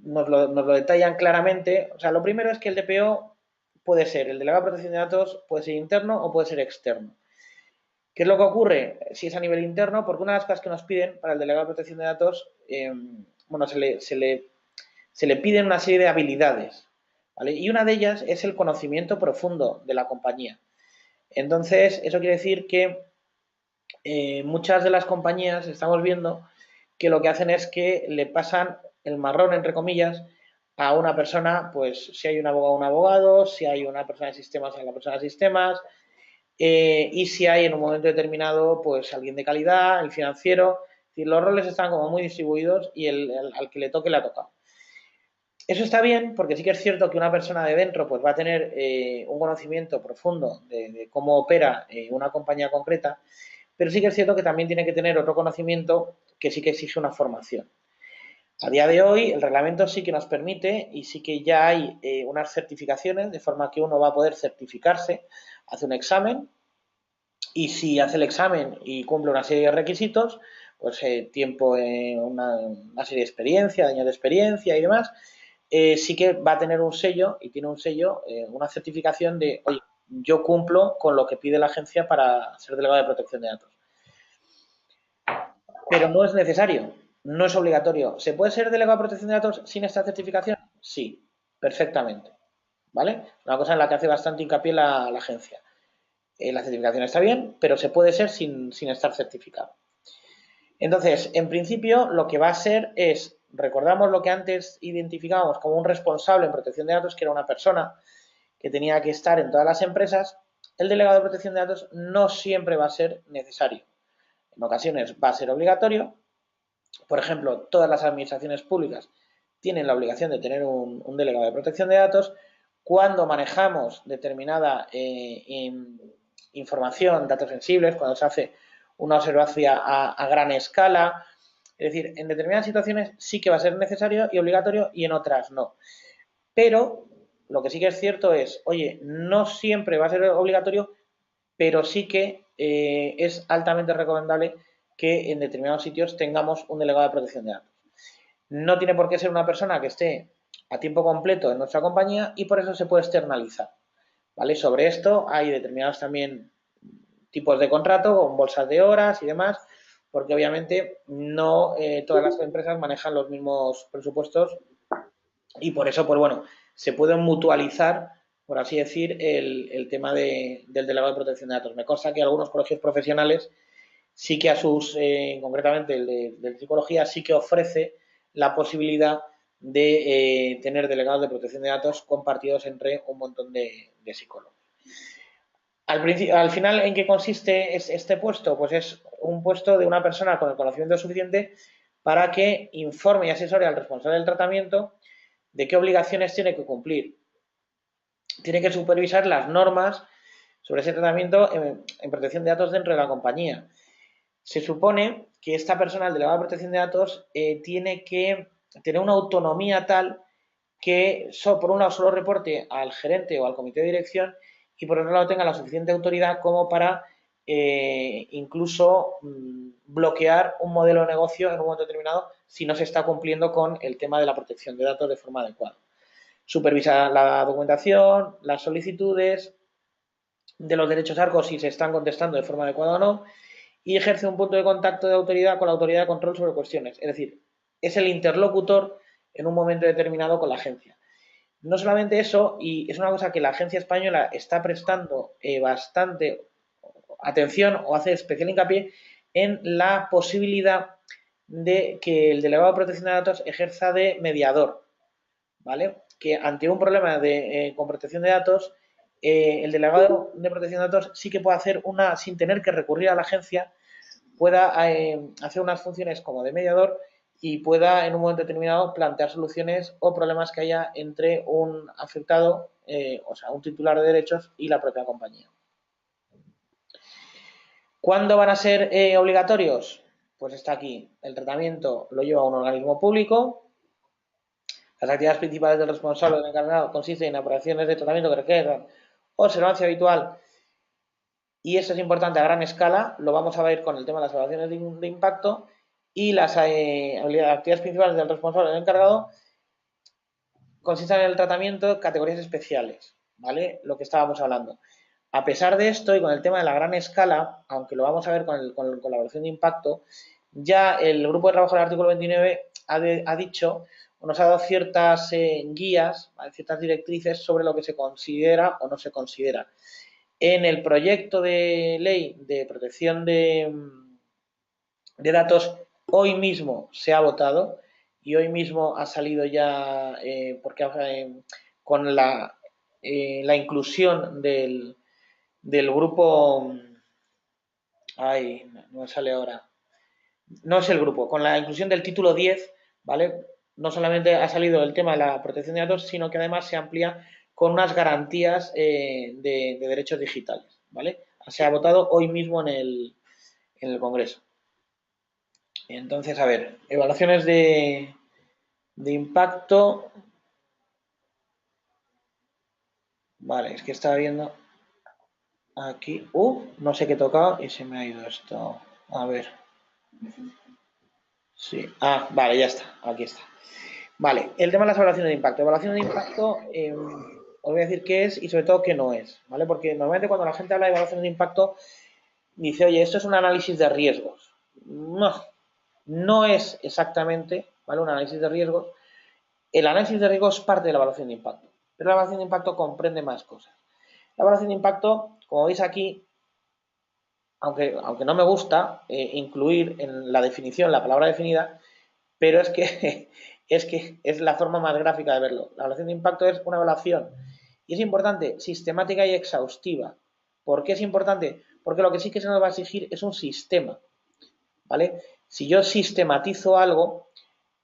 nos lo detallan claramente. O sea, lo primero es que el DPO puede ser, el delegado de protección de datos puede ser interno o puede ser externo. ¿Qué es lo que ocurre si es a nivel interno? Porque una de las cosas que nos piden para el delegado de protección de datos, bueno, se le piden una serie de habilidades, ¿vale? Y una de ellas es el conocimiento profundo de la compañía. Entonces, eso quiere decir que muchas de las compañías estamos viendo que lo que hacen es que le pasan el marrón, entre comillas, a una persona, pues si hay un abogado, si hay una persona de sistemas, a la persona de sistemas, y si hay en un momento determinado, pues alguien de calidad, el financiero, es decir, los roles están como muy distribuidos y al que le toque le ha tocado. Eso está bien porque sí que es cierto que una persona de dentro pues va a tener un conocimiento profundo de cómo opera una compañía concreta, pero sí que es cierto que también tiene que tener otro conocimiento que sí que exige una formación. A día de hoy el reglamento sí que nos permite y sí que ya hay unas certificaciones, de forma que uno va a poder certificarse, hace un examen y si hace el examen y cumple una serie de requisitos, pues tiempo, una serie de experiencia, años de experiencia y demás, sí que va a tener un sello y tiene un sello, una certificación de, oye, yo cumplo con lo que pide la agencia para ser delegado de protección de datos. Pero no es necesario. No es obligatorio. ¿Se puede ser delegado de protección de datos sin esta certificación? Sí, perfectamente. ¿Vale? Una cosa en la que hace bastante hincapié la agencia. La certificación está bien, pero se puede ser sin estar certificado. Entonces, en principio, lo que va a ser es, recordamos lo que antes identificábamos como un responsable en protección de datos, que era una persona que tenía que estar en todas las empresas. El delegado de protección de datos no siempre va a ser necesario. En ocasiones va a ser obligatorio. Por ejemplo, todas las administraciones públicas tienen la obligación de tener un delegado de protección de datos. Cuando manejamos determinada información, datos sensibles, cuando se hace una observancia a gran escala, es decir, en determinadas situaciones sí que va a ser necesario y obligatorio y en otras no. Pero lo que sí que es cierto es, oye, no siempre va a ser obligatorio, pero sí que es altamente recomendable que en determinados sitios tengamos un delegado de protección de datos. No tiene por qué ser una persona que esté a tiempo completo en nuestra compañía y por eso se puede externalizar. ¿Vale? Sobre esto hay determinados también tipos de contrato con bolsas de horas y demás, porque obviamente no todas las empresas manejan los mismos presupuestos y por eso, pues bueno, se puede mutualizar, por así decir, el tema del delegado de protección de datos. Me consta que algunos colegios profesionales sí que a sus, concretamente el de psicología, sí que ofrece la posibilidad de tener delegados de protección de datos compartidos entre un montón de psicólogos. Al final, ¿en qué consiste este puesto? Pues es un puesto de una persona con el conocimiento suficiente para que informe y asesore al responsable del tratamiento de qué obligaciones tiene que cumplir. Tiene que supervisar las normas sobre ese tratamiento en protección de datos dentro de la compañía. Se supone que esta persona, el delegado de protección de datos, tiene que tener una autonomía tal que, por un lado, solo reporte al gerente o al comité de dirección y por otro lado tenga la suficiente autoridad como para incluso bloquear un modelo de negocio en un momento determinado si no se está cumpliendo con el tema de la protección de datos de forma adecuada. Supervisa la documentación, las solicitudes de los derechos ARCO si se están contestando de forma adecuada o no y ejerce un punto de contacto de autoridad con la autoridad de control sobre cuestiones. Es decir, es el interlocutor en un momento determinado con la agencia. No solamente eso, y es una cosa que la agencia española está prestando bastante atención o hace especial hincapié en la posibilidad de que el delegado de protección de datos ejerza de mediador, ¿vale? Que ante un problema con protección de datos, el delegado de protección de datos sí que puede hacer una, sin tener que recurrir a la agencia, pueda hacer unas funciones como de mediador y pueda en un momento determinado plantear soluciones o problemas que haya entre un afectado, o sea, un titular de derechos y la propia compañía. ¿Cuándo van a ser obligatorios? Pues está aquí. El tratamiento lo lleva un organismo público. Las actividades principales del responsable del encargado consisten en operaciones de tratamiento que requieran observancia habitual y eso es importante a gran escala, lo vamos a ver con el tema de las evaluaciones de impacto y las actividades principales del responsable del encargado consisten en el tratamiento de categorías especiales, ¿vale? Lo que estábamos hablando. A pesar de esto y con el tema de la gran escala, aunque lo vamos a ver con la evaluación de impacto, ya el grupo de trabajo del artículo 29 ha dicho o nos ha dado ciertas guías, ciertas directrices sobre lo que se considera o no se considera. En el proyecto de ley de protección de datos, hoy mismo se ha votado y hoy mismo ha salido ya, porque con la inclusión del grupo, ay, no me sale ahora, no es el grupo, con la inclusión del título 10, ¿vale? No solamente ha salido el tema de la protección de datos, sino que además se amplía con unas garantías de derechos digitales, ¿vale? Se ha votado hoy mismo en el Congreso. Entonces, a ver, evaluaciones de impacto. Vale, es que estaba viendo aquí. No sé qué he tocado y se me ha ido esto. A ver. Sí. Ah, vale, ya está. Aquí está. Vale, el tema de las evaluaciones de impacto. Evaluación de impacto, os voy a decir qué es y sobre todo qué no es, ¿vale? Porque normalmente cuando la gente habla de evaluaciones de impacto, dice, oye, esto es un análisis de riesgos. No, no es exactamente, ¿vale?, un análisis de riesgos. El análisis de riesgos es parte de la evaluación de impacto, pero la evaluación de impacto comprende más cosas. La evaluación de impacto, como veis aquí, aunque no me gusta incluir en la definición la palabra definida, pero es que, es la forma más gráfica de verlo. La evaluación de impacto es una evaluación y es importante, sistemática y exhaustiva. ¿Por qué es importante? Porque lo que sí que se nos va a exigir es un sistema, ¿vale? Si yo sistematizo algo,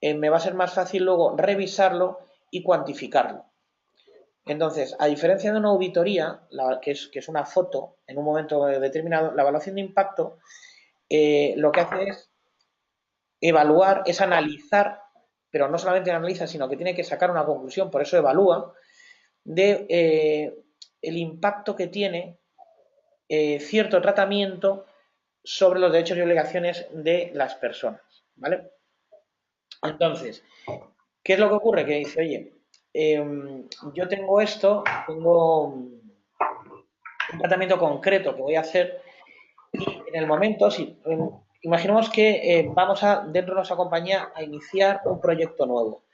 me va a ser más fácil luego revisarlo y cuantificarlo. Entonces, a diferencia de una auditoría, que es una foto en un momento determinado, la evaluación de impacto lo que hace es evaluar, es analizar, pero no solamente analiza, sino que tiene que sacar una conclusión, por eso evalúa, de el impacto que tiene cierto tratamiento sobre los derechos y obligaciones de las personas, ¿vale? Entonces, ¿qué es lo que ocurre? Que dice, oye, yo tengo esto, tengo un tratamiento concreto que voy a hacer y en el momento, si imaginemos que vamos dentro de nuestra compañía a iniciar un proyecto nuevo.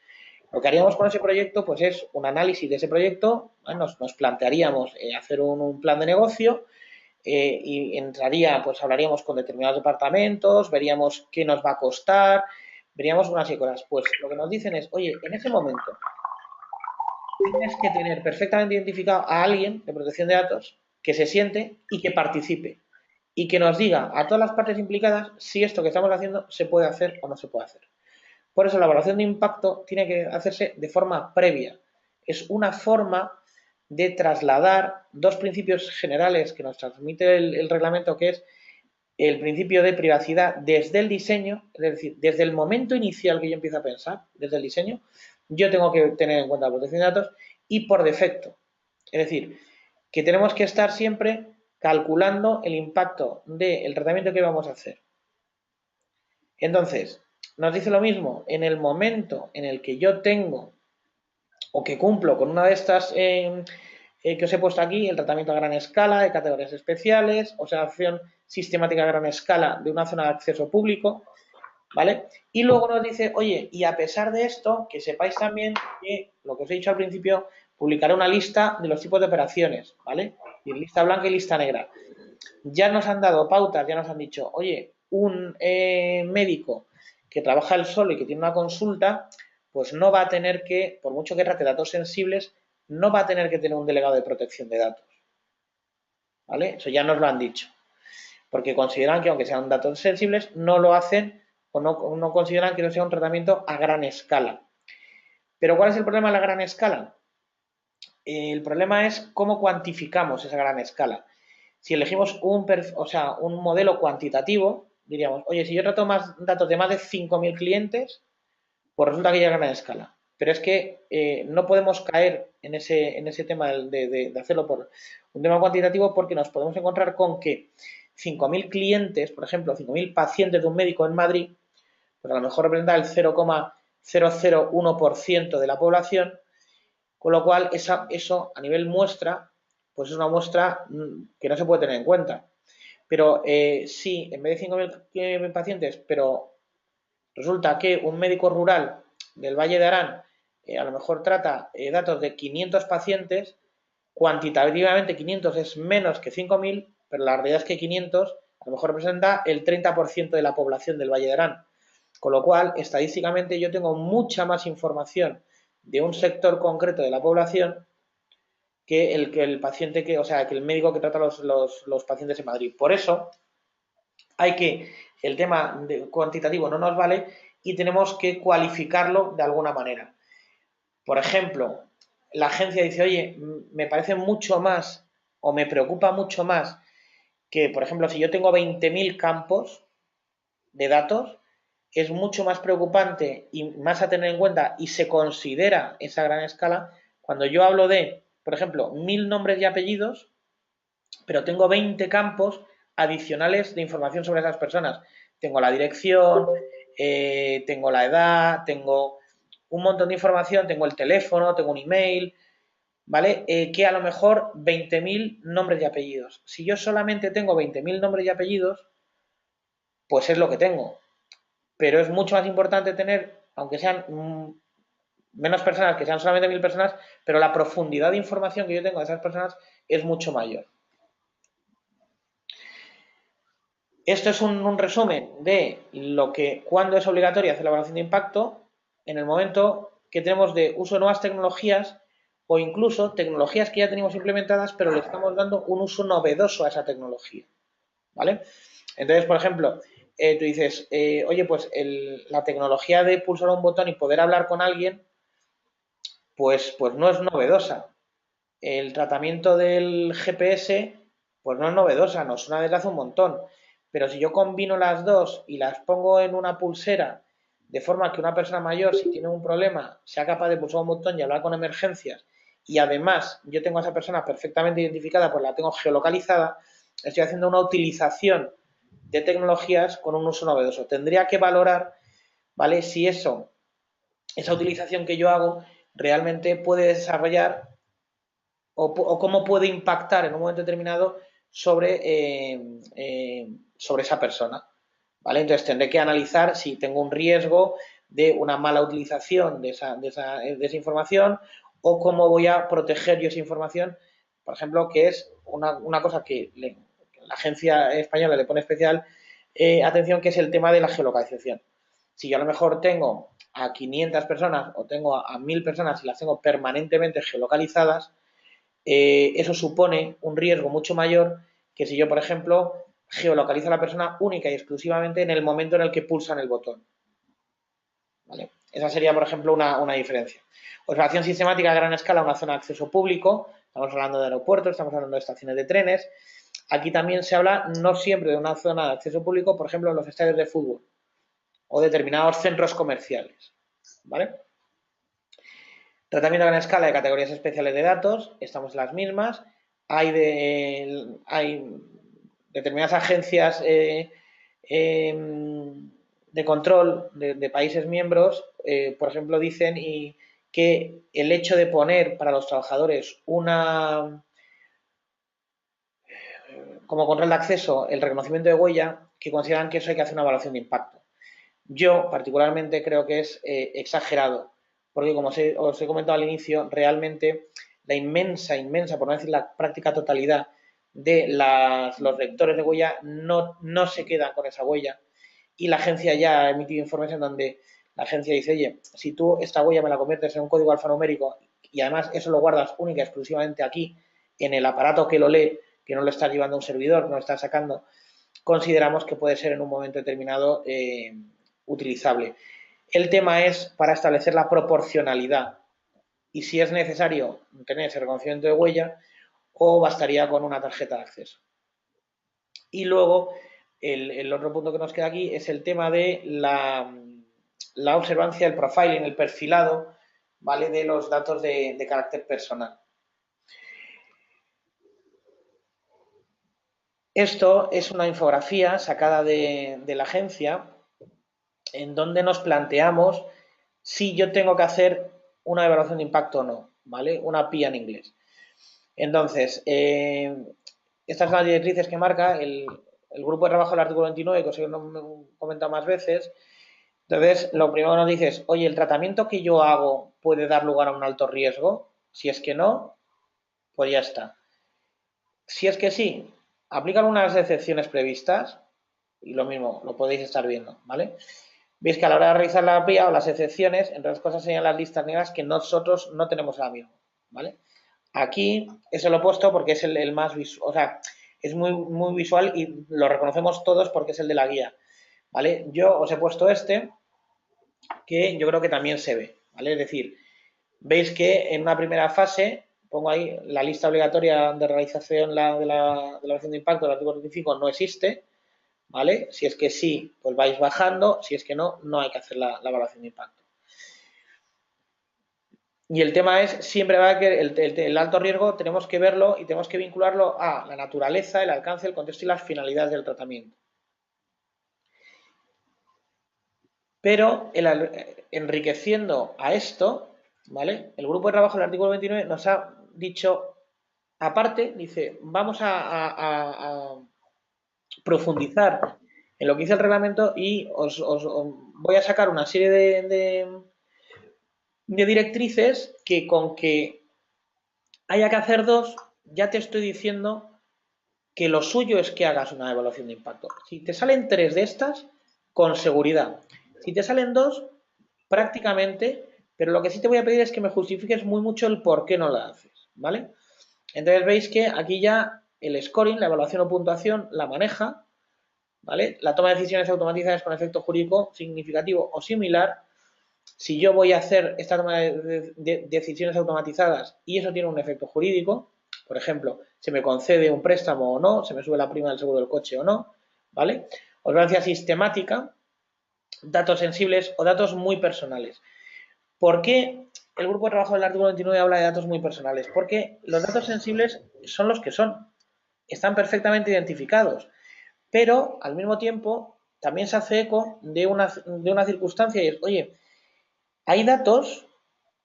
Lo que haríamos con ese proyecto pues es un análisis de ese proyecto, ¿vale? Nos plantearíamos hacer un plan de negocio y entraría, pues hablaríamos con determinados departamentos, veríamos qué nos va a costar, veríamos unas y cosas. Pues lo que nos dicen es, oye, en ese momento tienes que tener perfectamente identificado a alguien de protección de datos que se siente y que participe y que nos diga a todas las partes implicadas si esto que estamos haciendo se puede hacer o no se puede hacer. Por eso la evaluación de impacto tiene que hacerse de forma previa. Es una forma de trasladar dos principios generales que nos transmite el reglamento, que es el principio de privacidad desde el diseño, es decir, desde el momento inicial que yo empiezo a pensar, desde el diseño, yo tengo que tener en cuenta la protección de datos y por defecto. Es decir, que tenemos que estar siempre calculando el impacto del tratamiento que vamos a hacer. Entonces, nos dice lo mismo, en el momento en el que yo tengo o que cumplo con una de estas que os he puesto aquí, el tratamiento a gran escala de categorías especiales, observación sistemática a gran escala de una zona de acceso público, ¿vale? Y luego nos dice, oye, y a pesar de esto, que sepáis también que, lo que os he dicho al principio, publicaré una lista de los tipos de operaciones, ¿vale? Y lista blanca y lista negra. Ya nos han dado pautas, ya nos han dicho, oye, un médico que trabaja él solo y que tiene una consulta, pues no va a tener que, por mucho que trate datos sensibles, no va a tener que tener un delegado de protección de datos. ¿Vale? Eso ya nos lo han dicho. Porque consideran que aunque sean datos sensibles, no lo hacen o no consideran que no sea un tratamiento a gran escala. Pero ¿cuál es el problema de la gran escala? El problema es cómo cuantificamos esa gran escala. Si elegimos un modelo cuantitativo, diríamos, oye, si yo trato más datos de más de 5.000 clientes, pues resulta que llega a gran escala. Pero es que no podemos caer en ese tema de hacerlo por un tema cuantitativo porque nos podemos encontrar con que 5.000 clientes, por ejemplo, 5.000 pacientes de un médico en Madrid, pues a lo mejor representa el 0,001% de la población, con lo cual eso a nivel muestra, pues es una muestra que no se puede tener en cuenta. Pero si en vez de 5.000 pacientes, pero resulta que un médico rural del Valle de Arán a lo mejor trata datos de 500 pacientes, cuantitativamente 500 es menos que 5.000, pero la realidad es que 500 a lo mejor representa el 30% de la población del Valle de Arán. Con lo cual, estadísticamente yo tengo mucha más información de un sector concreto de la población que el paciente que, o sea, que el médico que trata los pacientes en Madrid. Por eso, el tema cuantitativo no nos vale y tenemos que cualificarlo de alguna manera. Por ejemplo, la agencia dice, oye, me parece mucho más o me preocupa mucho más que, por ejemplo, si yo tengo 20.000 campos de datos, es mucho más preocupante y más a tener en cuenta y se considera esa gran escala cuando yo hablo de, por ejemplo, 1.000 nombres y apellidos, pero tengo 20 campos adicionales de información sobre esas personas. Tengo la dirección, tengo la edad, tengo un montón de información, tengo el teléfono, tengo un email, ¿vale? Que a lo mejor 20.000 nombres y apellidos. Si yo solamente tengo 20.000 nombres y apellidos, pues es lo que tengo. pero es mucho más importante tener, aunque sean menos personas, que sean solamente 1000 personas, pero la profundidad de información que yo tengo de esas personas es mucho mayor. Esto es un resumen de lo que, cuando es obligatorio hacer la evaluación de impacto, en el momento que tenemos de uso de nuevas tecnologías o incluso tecnologías que ya tenemos implementadas, pero le estamos dando un uso novedoso a esa tecnología. ¿Vale? Entonces, por ejemplo, tú dices, oye, pues la tecnología de pulsar un botón y poder hablar con alguien, pues no es novedosa. El tratamiento del GPS, pues no es novedosa, nos suena desde hace un montón. Pero si yo combino las dos y las pongo en una pulsera, de forma que una persona mayor, si tiene un problema, sea capaz de pulsar un botón y hablar con emergencias, y además yo tengo a esa persona perfectamente identificada, pues la tengo geolocalizada, estoy haciendo una utilización de tecnologías con un uso novedoso. Tendría que valorar, ¿vale? Si esa utilización que yo hago realmente puede desarrollar o cómo puede impactar en un momento determinado sobre esa persona. ¿Vale? Entonces tendré que analizar si tengo un riesgo de una mala utilización de esa información o cómo voy a proteger yo esa información, por ejemplo, que es una cosa que la agencia española le pone especial atención, que es el tema de la geolocalización. Si yo a lo mejor tengo a 500 personas o tengo a 1000 personas y las tengo permanentemente geolocalizadas, eso supone un riesgo mucho mayor que si yo, por ejemplo, geolocalizo a la persona única y exclusivamente en el momento en el que pulsan el botón. ¿Vale? Esa sería, por ejemplo, una diferencia. Observación sistemática a gran escala, una zona de acceso público. Estamos hablando de aeropuertos, estamos hablando de estaciones de trenes. Aquí también se habla no siempre de una zona de acceso público, por ejemplo, en los estadios de fútbol o determinados centros comerciales. ¿Vale? Tratamiento a gran escala de categorías especiales de datos, estamos en las mismas. Hay determinadas agencias de control de países miembros, por ejemplo, dicen que el hecho de poner para los trabajadores como control de acceso el reconocimiento de huella, que consideran que eso hay que hacer una evaluación de impacto. Yo particularmente creo que es exagerado, porque como os he comentado al inicio, realmente la inmensa, por no decir la práctica totalidad de los lectores de huella no se quedan con esa huella y la agencia ya ha emitido informes en donde la agencia dice, oye, si tú esta huella me la conviertes en un código alfanumérico y además eso lo guardas única y exclusivamente aquí, en el aparato que lo lee, que no lo estás llevando a un servidor, que no lo estás sacando, consideramos que puede ser en un momento determinado utilizable. El tema es para establecer la proporcionalidad y si es necesario tener ese reconocimiento de huella o bastaría con una tarjeta de acceso. Y luego, el otro punto que nos queda aquí es el tema de la observancia, el profiling, el perfilado, ¿vale? De los datos de carácter personal. Esto es una infografía sacada de la agencia en donde nos planteamos si yo tengo que hacer una evaluación de impacto o no, ¿vale? Una PIA en inglés. Entonces, estas son las directrices que marca el grupo de trabajo del artículo 29, que os he comentado más veces. Entonces, lo primero que nos dice es, oye, ¿el tratamiento que yo hago puede dar lugar a un alto riesgo? Si es que no, pues ya está. Si es que sí, aplican unas excepciones previstas y lo mismo, lo podéis estar viendo, ¿vale? Veis que a la hora de realizar la PIA o las excepciones, entre otras cosas serían las listas negras que nosotros no tenemos ahora mismo, ¿vale? Aquí es el opuesto porque es el más visual, o sea, es muy visual y lo reconocemos todos porque es el de la guía, ¿vale? Yo os he puesto este, que yo creo que también se ve, ¿vale? Es decir, veis que en una primera fase, pongo ahí la lista obligatoria de realización de la evaluación de impacto del artículo 25 no existe, ¿vale? Si es que sí, pues vais bajando, si es que no, no hay que hacer la evaluación de impacto. Y el tema es, siempre va a que el alto riesgo tenemos que verlo y tenemos que vincularlo a la naturaleza, el alcance, el contexto y las finalidades del tratamiento. Pero enriqueciendo a esto, ¿vale? El grupo de trabajo del artículo 29 nos ha dicho, aparte, dice, vamos a profundizar en lo que dice el reglamento y os voy a sacar una serie de directrices que con que haya que hacer dos, ya te estoy diciendo que lo suyo es que hagas una evaluación de impacto. Si te salen tres de estas, con seguridad. Si te salen dos, prácticamente, pero lo que sí te voy a pedir es que me justifiques muy mucho el por qué no la haces, ¿vale? Entonces veis que aquí ya el scoring, la evaluación o puntuación, la maneja, ¿vale? La toma de decisiones automatizadas con efecto jurídico significativo o similar. Si yo voy a hacer esta toma de decisiones automatizadas y eso tiene un efecto jurídico, por ejemplo, se me concede un préstamo o no, se me sube la prima del seguro del coche o no, ¿vale? Observancia sistemática, datos sensibles o datos muy personales. ¿Por qué el grupo de trabajo del artículo 29 habla de datos muy personales? Porque los datos sensibles son los que son, están perfectamente identificados, pero al mismo tiempo también se hace eco de una circunstancia y es, oye, hay datos,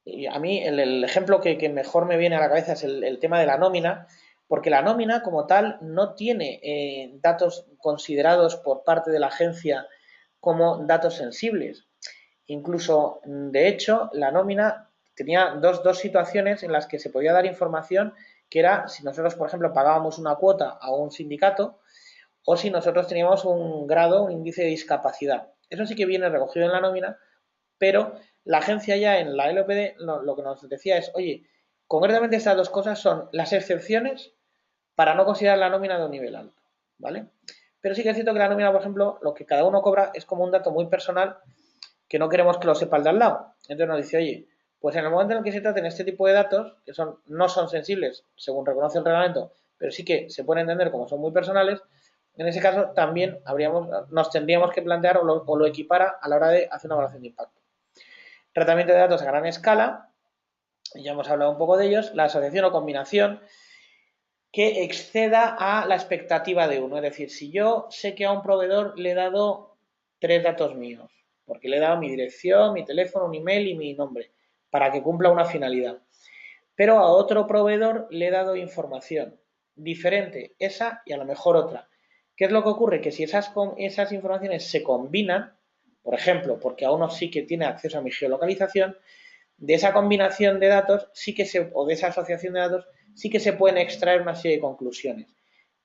y a mí el ejemplo que mejor me viene a la cabeza es el tema de la nómina, porque la nómina como tal no tiene datos considerados por parte de la agencia como datos sensibles. Incluso, de hecho, la nómina tenía dos situaciones en las que se podía dar información, que era si nosotros, por ejemplo, pagábamos una cuota a un sindicato o si nosotros teníamos un grado, un índice de discapacidad. Eso sí que viene recogido en la nómina, pero la agencia ya en la LOPD lo que nos decía es, oye, concretamente estas dos cosas son las excepciones para no considerar la nómina de un nivel alto, ¿vale? Pero sí que es cierto que la nómina, por ejemplo, lo que cada uno cobra es como un dato muy personal que no queremos que lo sepa el de al lado. Entonces nos dice, oye, pues en el momento en el que se traten este tipo de datos, que no son sensibles, según reconoce el reglamento, pero sí que se pueden entender como son muy personales, en ese caso también nos tendríamos que plantear o lo equipara a la hora de hacer una evaluación de impacto. Tratamiento de datos a gran escala, ya hemos hablado un poco de ellos, la asociación o combinación que exceda a la expectativa de uno. Es decir, si yo sé que a un proveedor le he dado tres datos míos, porque le he dado mi dirección, mi teléfono, un email y mi nombre, para que cumpla una finalidad. Pero a otro proveedor le he dado información diferente, esa y a lo mejor otra. ¿Qué es lo que ocurre? Que si esas informaciones se combinan, por ejemplo, porque a uno sí que tiene acceso a mi geolocalización, de esa combinación de datos sí que o de esa asociación de datos sí que se pueden extraer una serie de conclusiones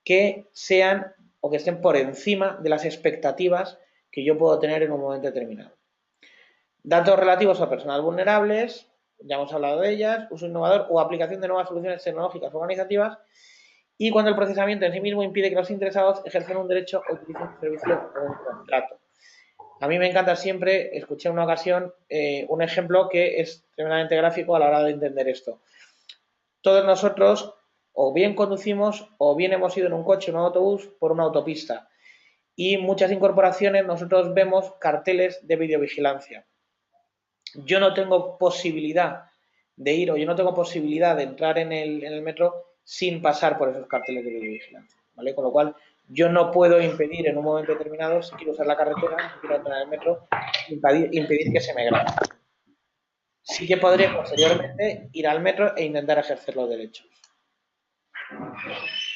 que sean o que estén por encima de las expectativas que yo puedo tener en un momento determinado. Datos relativos a personas vulnerables, ya hemos hablado de ellas, uso innovador o aplicación de nuevas soluciones tecnológicas o organizativas, y cuando el procesamiento en sí mismo impide que los interesados ejerzan un derecho o utilicen un servicio o un contrato. A mí me encanta siempre, escuché en una ocasión un ejemplo que es tremendamente gráfico a la hora de entender esto. Todos nosotros o bien conducimos o bien hemos ido en un coche o en un autobús por una autopista y muchas incorporaciones nosotros vemos carteles de videovigilancia. Yo no tengo posibilidad de ir o yo no tengo posibilidad de entrar en el metro sin pasar por esos carteles de videovigilancia, ¿vale? Con lo cual, yo no puedo impedir en un momento determinado, si quiero usar la carretera, si quiero entrar en el metro, impedir que se me grabe. Sí que podré posteriormente ir al metro e intentar ejercer los derechos.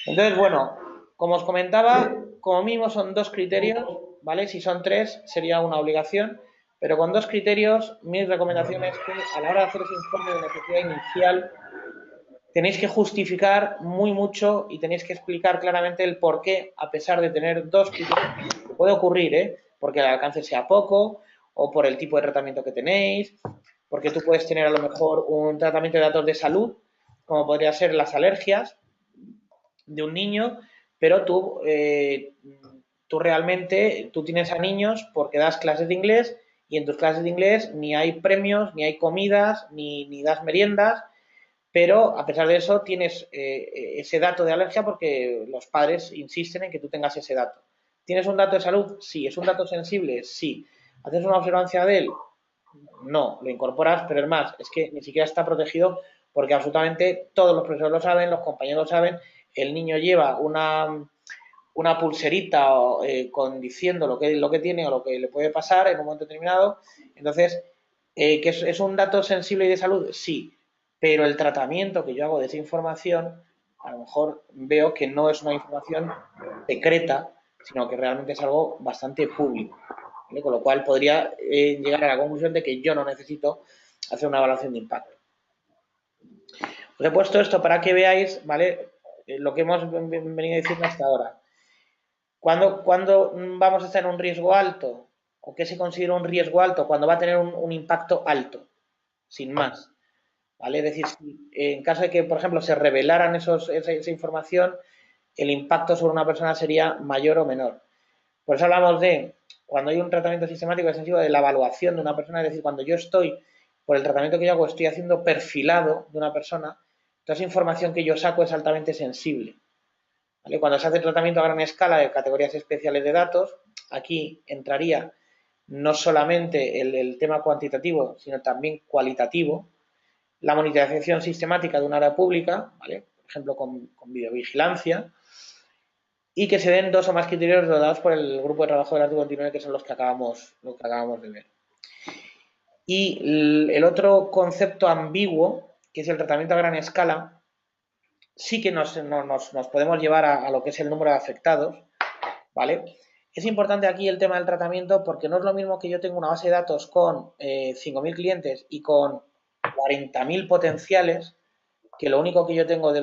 Entonces, bueno, como os comentaba, como mínimo son dos criterios, ¿vale? Si son tres, sería una obligación, pero con dos criterios, mi recomendación es que a la hora de hacer ese informe de necesidad inicial, tenéis que justificar muy mucho y tenéis que explicar claramente el por qué, a pesar de tener dos criterios, que puede ocurrir, porque el alcance sea poco, o por el tipo de tratamiento que tenéis, porque tú puedes tener a lo mejor un tratamiento de datos de salud, como podría ser las alergias de un niño, pero tú realmente, tú tienes a niños porque das clases de inglés y en tus clases de inglés ni hay premios, ni hay comidas, ni das meriendas, pero a pesar de eso tienes ese dato de alergia porque los padres insisten en que tú tengas ese dato. ¿Tienes un dato de salud? Sí. ¿Es un dato sensible? Sí. ¿Haces una observancia de él? No. Lo incorporas, pero es más, es que ni siquiera está protegido porque absolutamente todos los profesores lo saben, los compañeros lo saben, el niño lleva una pulserita diciendo lo que tiene o lo que le puede pasar en un momento determinado. Entonces, ¿que es un dato sensible y de salud? Sí, pero el tratamiento que yo hago de esa información, a lo mejor veo que no es una información secreta, sino que realmente es algo bastante público, ¿vale? Con lo cual podría llegar a la conclusión de que yo no necesito hacer una evaluación de impacto. Os he puesto esto para que veáis, ¿vale? Lo que hemos venido diciendo hasta ahora. ¿Cuándo vamos a estar en un riesgo alto? ¿O qué se considera un riesgo alto? Cuando va a tener un impacto alto, sin más. ¿Vale? Es decir, si en caso de que, por ejemplo, se revelaran esa información, el impacto sobre una persona sería mayor o menor. Por eso hablamos de, cuando hay un tratamiento sistemático extensivo, de la evaluación de una persona, es decir, cuando yo estoy, por el tratamiento que yo hago, estoy haciendo perfilado de una persona, toda esa información que yo saco es altamente sensible. ¿Vale? Cuando se hace tratamiento a gran escala de categorías especiales de datos, aquí entraría no solamente el tema cuantitativo, sino también cualitativo, la monitorización sistemática de un área pública, ¿vale? Por ejemplo, con videovigilancia, y que se den 2 o más criterios dados por el grupo de trabajo del artículo 29, que son los que acabamos de ver. Y el otro concepto ambiguo, que es el tratamiento a gran escala, sí que nos podemos llevar a lo que es el número de afectados, ¿vale? Es importante aquí el tema del tratamiento porque no es lo mismo que yo tenga una base de datos con 5.000 clientes y con 40.000 potenciales, que lo único que yo tengo de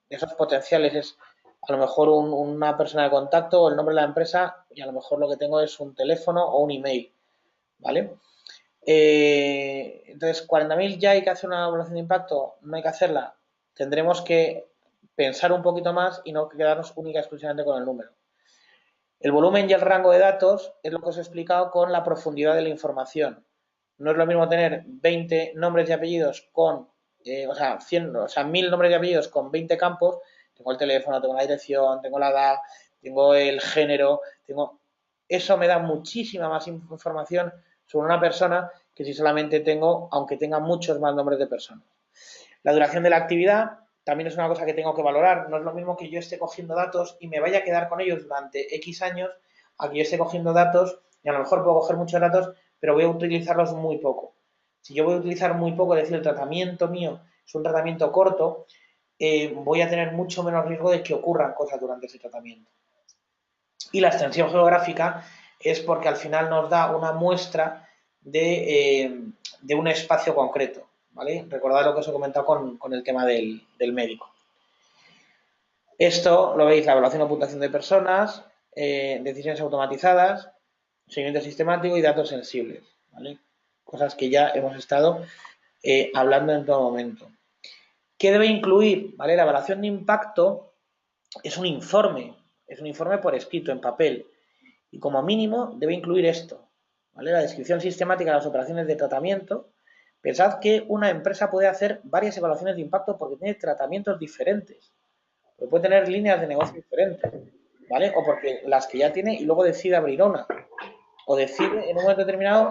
esos potenciales es a lo mejor una persona de contacto o el nombre de la empresa y a lo mejor lo que tengo es un teléfono o un email, ¿vale? Entonces, 40.000 ya hay que hacer una evaluación de impacto, no hay que hacerla. Tendremos que pensar un poquito más y no quedarnos única y exclusivamente con el número. El volumen y el rango de datos es lo que os he explicado con la profundidad de la información. No es lo mismo tener 20 nombres y apellidos con, 1000 nombres y apellidos con 20 campos. Tengo el teléfono, tengo la dirección, tengo la edad, tengo el género, eso me da muchísima más información sobre una persona que si solamente tengo, aunque tenga muchos más nombres de personas. La duración de la actividad también es una cosa que tengo que valorar. No es lo mismo que yo esté cogiendo datos y me vaya a quedar con ellos durante X años a que yo esté cogiendo datos y a lo mejor puedo coger muchos datos, pero voy a utilizarlos muy poco. Si yo voy a utilizar muy poco, es decir, el tratamiento mío es un tratamiento corto, voy a tener mucho menos riesgo de que ocurran cosas durante ese tratamiento. Y la extensión geográfica es porque al final nos da una muestra de un espacio concreto, ¿vale? Recordad lo que os he comentado con el tema del médico. Esto lo veis, la evaluación o puntuación de personas, decisiones automatizadas, seguimiento sistemático y datos sensibles, ¿vale? Cosas que ya hemos estado hablando en todo momento. ¿Qué debe incluir? ¿Vale? La evaluación de impacto es un informe por escrito, en papel, y como mínimo debe incluir esto, ¿vale? La descripción sistemática de las operaciones de tratamiento. Pensad que una empresa puede hacer varias evaluaciones de impacto porque tiene tratamientos diferentes, porque puede tener líneas de negocio diferentes, ¿vale? O porque las que ya tiene y luego decide abrir una, o decide en un momento determinado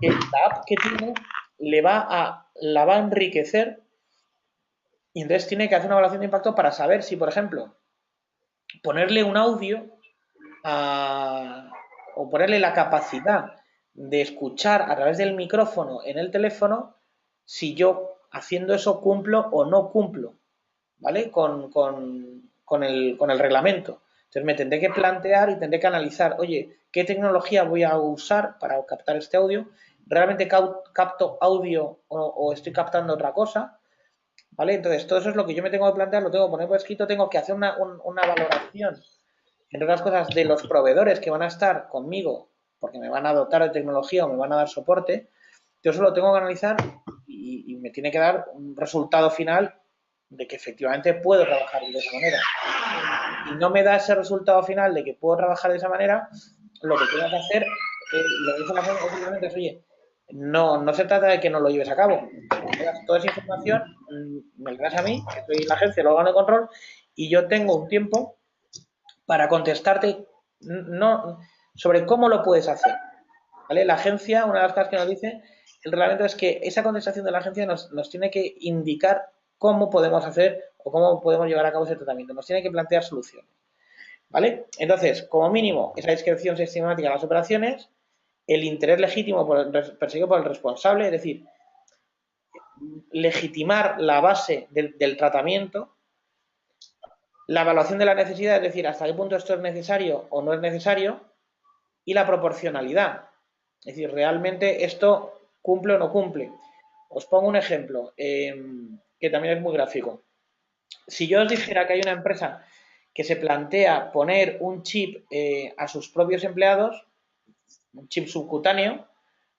que la app que tiene la va a enriquecer y entonces tiene que hacer una evaluación de impacto para saber si, por ejemplo, ponerle un audio o ponerle la capacidad de escuchar a través del micrófono en el teléfono, si yo haciendo eso cumplo o no cumplo, ¿vale? Con el reglamento. Entonces me tendré que plantear y tendré que analizar, oye, ¿qué tecnología voy a usar para captar este audio? ¿Realmente capto audio o estoy captando otra cosa? ¿Vale? Entonces, todo eso es lo que yo me tengo que plantear, lo tengo que poner por escrito, tengo que hacer una valoración, entre otras cosas, de los proveedores que van a estar conmigo, porque me van a dotar de tecnología o me van a dar soporte. Yo eso lo tengo que analizar y me tiene que dar un resultado final de que efectivamente puedo trabajar de esa manera. Y no me da ese resultado final de que puedo trabajar de esa manera, lo que tengo que hacer, lo que dice la gente obviamente es, oye, no se trata de que no lo lleves a cabo. Me das toda esa información, me la das a mí, que soy la agencia, el órgano de control, y yo tengo un tiempo para contestarte sobre cómo lo puedes hacer. ¿Vale? La agencia, una de las cosas que nos dice el reglamento es que esa contestación de la agencia nos tiene que indicar cómo podemos hacer o cómo podemos llevar a cabo ese tratamiento. Nos tiene que plantear soluciones. ¿Vale? Entonces, como mínimo, esa descripción sistemática de las operaciones, el interés legítimo perseguido por el responsable, es decir, legitimar la base del tratamiento, la evaluación de la necesidad, es decir, hasta qué punto esto es necesario o no es necesario, y la proporcionalidad. Es decir, realmente esto cumple o no cumple. Os pongo un ejemplo que también es muy gráfico. Si yo os dijera que hay una empresa que se plantea poner un chip a sus propios empleados, un chip subcutáneo,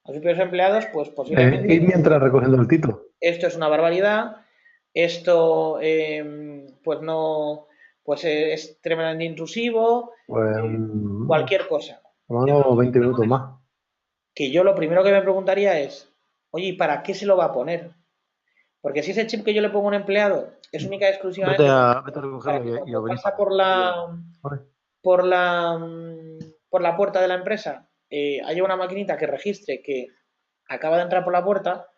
a sus propios empleados, pues Ir posiblemente mientras recogiendo el título. esto es una barbaridad, esto pues no, pues es tremendamente intrusivo, Pues cualquier cosa. por lo menos 20 minutos más. Que yo lo primero que me preguntaría es, oye, ¿y para qué se lo va a poner? Porque si ese chip que yo le pongo a un empleado es única y exclusivamente Vete a para recogerlo que y cuando lo venís pasa para acá. Vale. por la, por la puerta de la empresa haya una maquinita que registre que acaba de entrar por la puerta,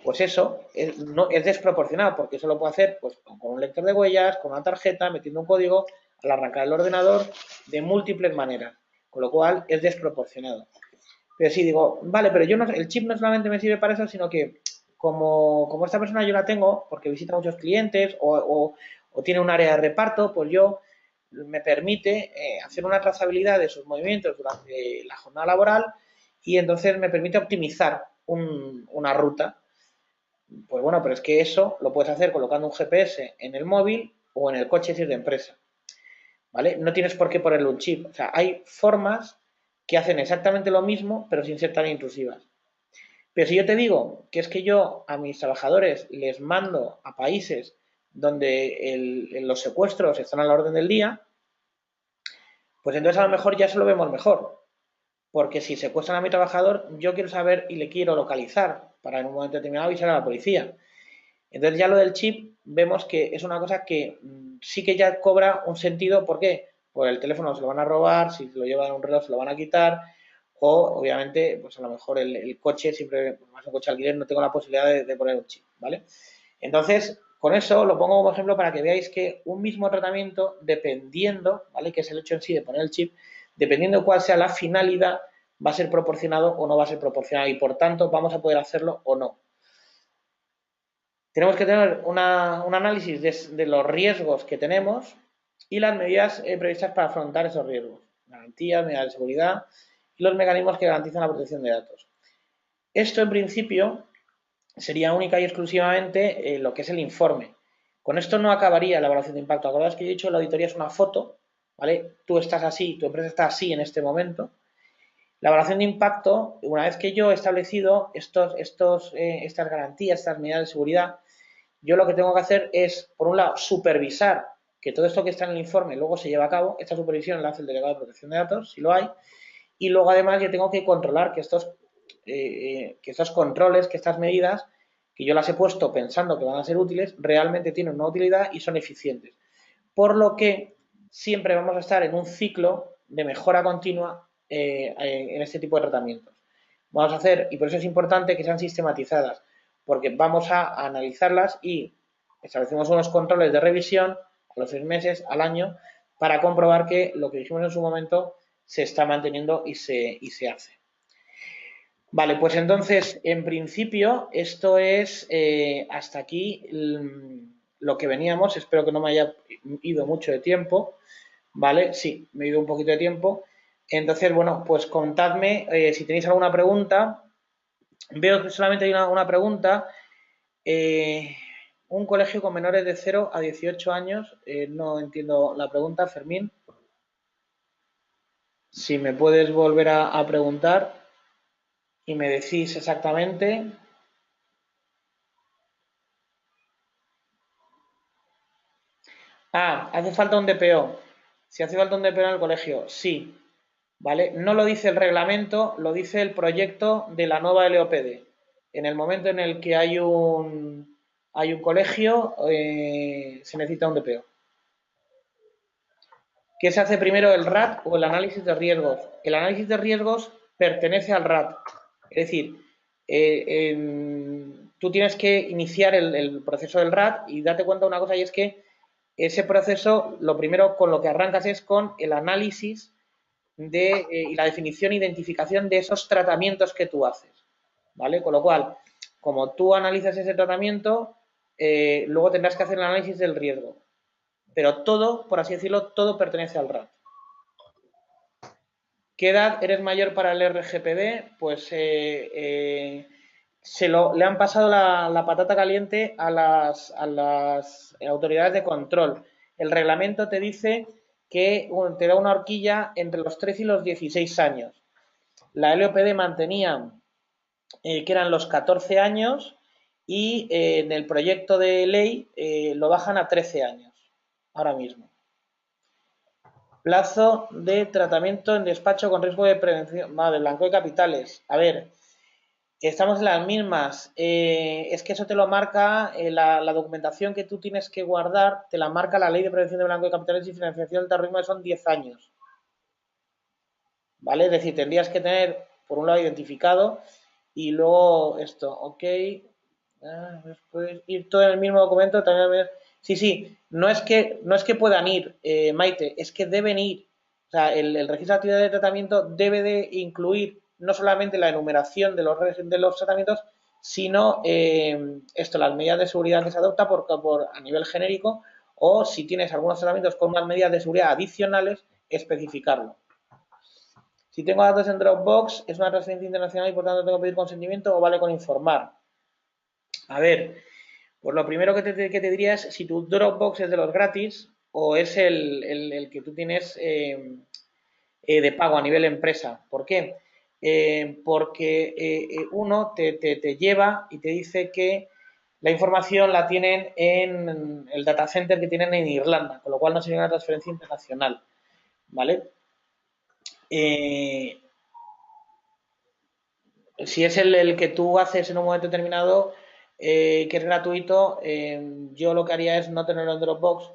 pues eso es, no, es desproporcionado, porque eso lo puede hacer pues, con un lector de huellas, con una tarjeta, metiendo un código, al arrancar el ordenador, de múltiples maneras, con lo cual es desproporcionado. Pero sí, digo, vale, pero yo no, el chip no solamente me sirve para eso, sino que como esta persona yo la tengo porque visita muchos clientes o tiene un área de reparto, pues yo me permite hacer una trazabilidad de sus movimientos durante la jornada laboral y entonces me permite optimizar una ruta. Pues bueno, pero es que eso lo puedes hacer colocando un GPS en el móvil o en el coche si es de empresa. ¿Vale? No tienes por qué ponerle un chip. O sea, hay formas que hacen exactamente lo mismo, pero sin ser tan intrusivas. Pero si yo te digo que es que yo a mis trabajadores les mando a países donde los secuestros están a la orden del día, pues entonces a lo mejor ya se lo vemos mejor. Porque si secuestran a mi trabajador, yo quiero saber y le quiero localizar para en un momento determinado avisar a la policía. Entonces ya lo del chip vemos que es una cosa que sí que ya cobra un sentido. ¿Por qué? Pues el teléfono se lo van a robar, si se lo llevan a un reloj se lo van a quitar, o obviamente, pues a lo mejor el coche, siempre, pues más un coche alquiler, no tengo la posibilidad de poner un chip, ¿vale? Entonces, con eso lo pongo como ejemplo para que veáis que un mismo tratamiento, dependiendo, ¿vale? Que es el hecho en sí de poner el chip, dependiendo de cuál sea la finalidad, va a ser proporcionado o no va a ser proporcionado y por tanto vamos a poder hacerlo o no. Tenemos que tener un análisis de los riesgos que tenemos y las medidas previstas para afrontar esos riesgos. Garantías, medidas de seguridad y los mecanismos que garantizan la protección de datos. Esto, en principio, sería única y exclusivamente lo que es el informe. Con esto no acabaría la evaluación de impacto. Acordaos que yo he dicho, la auditoría es una foto, ¿vale? Tú estás así, tu empresa está así en este momento. La evaluación de impacto, una vez que yo he establecido estas garantías, estas medidas de seguridad, yo lo que tengo que hacer es, por un lado, supervisar que todo esto que está en el informe luego se lleve a cabo. Esta supervisión la hace el delegado de protección de datos, si lo hay. Y luego, además, yo tengo que controlar que estos controles, que estas medidas, que yo las he puesto pensando que van a ser útiles, realmente tienen una utilidad y son eficientes. Por lo que siempre vamos a estar en un ciclo de mejora continua en este tipo de tratamientos. Vamos a hacer, y por eso es importante que sean sistematizadas, porque vamos a analizarlas y establecemos unos controles de revisión a los 6 meses, al año, para comprobar que lo que dijimos en su momento se está manteniendo y se hace. Vale, pues entonces, en principio, esto es hasta aquí lo que veníamos. Espero que no me haya ido mucho de tiempo. Vale, sí, me he ido un poquito de tiempo. Entonces, bueno, pues contadme si tenéis alguna pregunta. Veo que solamente hay una pregunta. Un colegio con menores de 0 a 18 años. No entiendo la pregunta, Fermín. Si me puedes volver a preguntar y me decís exactamente. Ah, hace falta un DPO. Si hace falta un DPO en el colegio, sí. ¿Vale? No lo dice el reglamento, lo dice el proyecto de la nueva LOPD. En el momento en el que hay un colegio, se necesita un DPO. ¿Qué se hace primero, el RAT o el análisis de riesgos? El análisis de riesgos pertenece al RAT. Es decir, tú tienes que iniciar el proceso del RAT y date cuenta de una cosa, y es que ese proceso, lo primero con lo que arrancas es con el análisis y la definición e identificación de esos tratamientos que tú haces. ¿Vale? Con lo cual, como tú analizas ese tratamiento, luego tendrás que hacer el análisis del riesgo. pero todo, por así decirlo, todo pertenece al RAT. ¿Qué edad eres mayor para el RGPD? Pues le han pasado la patata caliente a las autoridades de control. El reglamento te dice que te da una horquilla entre los 13 y los 16 años. La LOPD mantenía que eran los 14 años y en el proyecto de ley lo bajan a 13 años, ahora mismo. Plazo de tratamiento en despacho con riesgo de prevención, de blanqueo de capitales. A ver, estamos en las mismas. Es que eso te lo marca la documentación que tú tienes que guardar, te la marca la Ley de Prevención de Blanqueo de Capitales y Financiación del Terrorismo, que son 10 años. ¿Vale? Es decir, tendrías que tener, por un lado, identificado y luego esto, ok. Después ir todo en el mismo documento también. Sí, no es que puedan ir, Maite, es que deben ir. O sea, el registro de actividad de tratamiento debe de incluir no solamente la enumeración de los tratamientos, sino las medidas de seguridad que se adopta a nivel genérico, o si tienes algunos tratamientos con unas medidas de seguridad adicionales, especificarlo. Si tengo datos en Dropbox, es una transferencia internacional y por tanto tengo que pedir consentimiento o vale con informar. A ver, pues lo primero que te diría es si tu Dropbox es de los gratis o es el que tú tienes de pago a nivel empresa. ¿Por qué? Porque uno te lleva y te dice que la información la tienen en el data center que tienen en Irlanda, con lo cual no sería una transferencia internacional. ¿Vale? Si es el que tú haces en un momento determinado, que es gratuito, yo lo que haría es no tenerlo en Dropbox,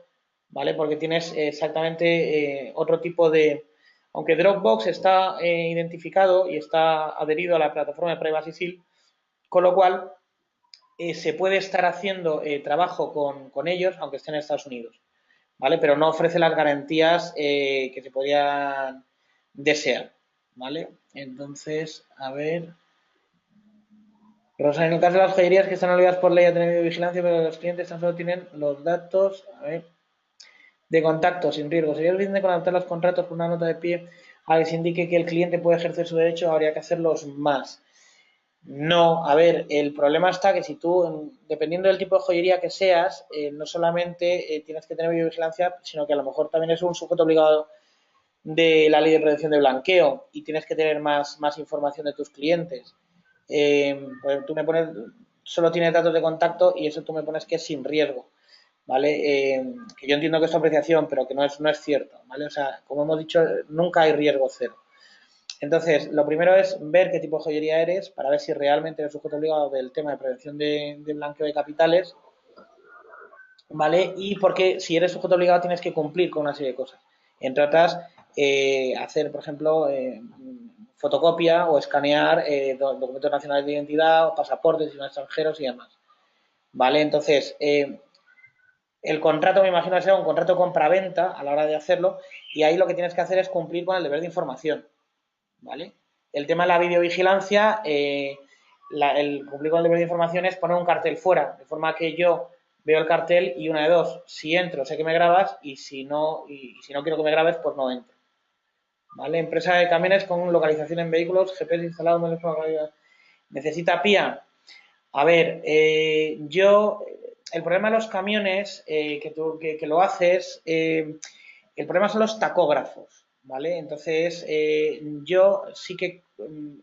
¿vale? Porque tienes exactamente otro tipo de... Aunque Dropbox está identificado y está adherido a la plataforma de Privacy Shield, con lo cual se puede estar haciendo trabajo con ellos, aunque estén en Estados Unidos, ¿vale? Pero no ofrece las garantías que se podrían desear, ¿vale? Entonces, a ver... Rosa, en el caso de las joyerías que están obligadas por ley a tener vigilancia, pero los clientes tan solo tienen los datos de contacto sin riesgo. ¿Sería suficiente con adaptar los contratos con una nota de pie a que se indique que el cliente puede ejercer su derecho? Habría que hacerlos más. No, a ver, el problema está que si tú, dependiendo del tipo de joyería que seas, no solamente tienes que tener videovigilancia, sino que a lo mejor también es un sujeto obligado de la ley de prevención de blanqueo y tienes que tener más información de tus clientes. Pues tú me pones, solo tienes datos de contacto y eso tú me pones que es sin riesgo, ¿vale? Que yo entiendo que es tu apreciación, pero que no es cierto, ¿vale? O sea, como hemos dicho, nunca hay riesgo cero. Entonces, lo primero es ver qué tipo de joyería eres para ver si realmente eres sujeto obligado del tema de prevención de blanqueo de capitales, ¿vale? Y porque si eres sujeto obligado tienes que cumplir con una serie de cosas. Entre otras, hacer, por ejemplo, fotocopia o escanear documentos nacionales de identidad o pasaportes de extranjeros y demás. ¿Vale? Entonces, el contrato me imagino que será un contrato compra-venta a la hora de hacerlo y ahí lo que tienes que hacer es cumplir con el deber de información. ¿Vale? El tema de la videovigilancia, el cumplir con el deber de información es poner un cartel fuera, de forma que yo veo el cartel y una de dos, si entro sé que me grabas y si no quiero que me grabes, pues no entro. ¿Vale? Empresa de camiones con localización en vehículos, GPS instalado, necesita PIA. A ver, el problema de los camiones, que lo haces, el problema son los tacógrafos, ¿vale? Entonces, yo sí que,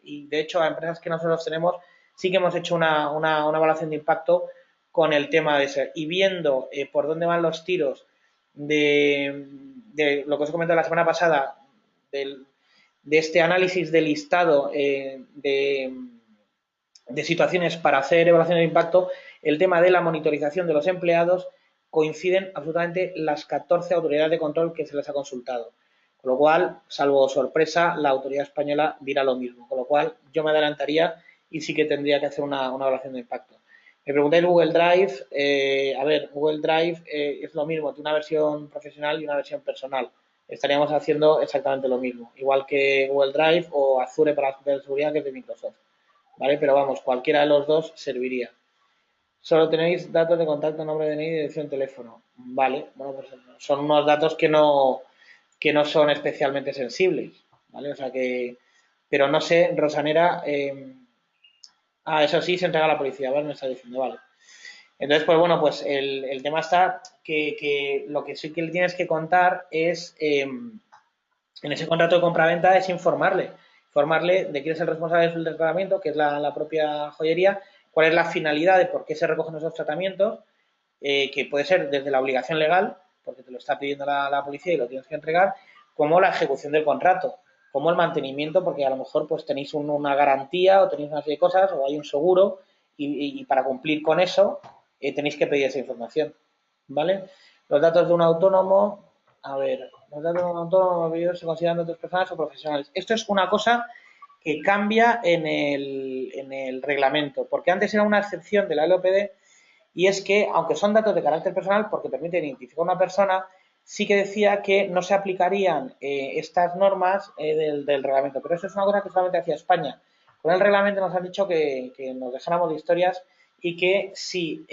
y de hecho a empresas que nosotros tenemos, sí que hemos hecho una evaluación de impacto con el tema de ese. Y viendo por dónde van los tiros de lo que os he comentado la semana pasada, de este análisis de listado de situaciones para hacer evaluación de impacto, el tema de la monitorización de los empleados coinciden absolutamente las 14 autoridades de control que se les ha consultado. Con lo cual, salvo sorpresa, la autoridad española dirá lo mismo. Con lo cual, yo me adelantaría y sí que tendría que hacer una evaluación de impacto. Me preguntáis Google Drive. A ver, Google Drive es lo mismo, tiene una versión profesional y una versión personal. Estaríamos haciendo exactamente lo mismo, igual que Google Drive o Azure para la seguridad, que es de Microsoft. ¿Vale? Pero vamos, cualquiera de los dos serviría. Solo tenéis datos de contacto, nombre, DNI y dirección de teléfono. Vale, bueno, pues son unos datos que no son especialmente sensibles, ¿vale? O sea que, pero no sé, Rosanera, eso sí se entrega a la policía, ¿vale? Me está diciendo, vale. Entonces, pues bueno, pues el tema está que lo que sí que le tienes que contar es, en ese contrato de compraventa es informarle de quién es el responsable del tratamiento, que es la propia joyería, cuál es la finalidad de por qué se recogen esos tratamientos, que puede ser desde la obligación legal, porque te lo está pidiendo la policía y lo tienes que entregar, como la ejecución del contrato, como el mantenimiento, porque a lo mejor pues tenéis una garantía o tenéis una serie de cosas o hay un seguro y para cumplir con eso tenéis que pedir esa información, ¿vale? Los datos de un autónomo, a ver, los datos de un autónomo se consideran datos personales o profesionales. Esto es una cosa que cambia en el reglamento, porque antes era una excepción de la LOPD y es que, aunque son datos de carácter personal, porque permiten identificar a una persona, sí que decía que no se aplicarían estas normas del reglamento. Pero eso es una cosa que solamente hacía España. Con el reglamento nos han dicho que nos dejáramos de historias y que si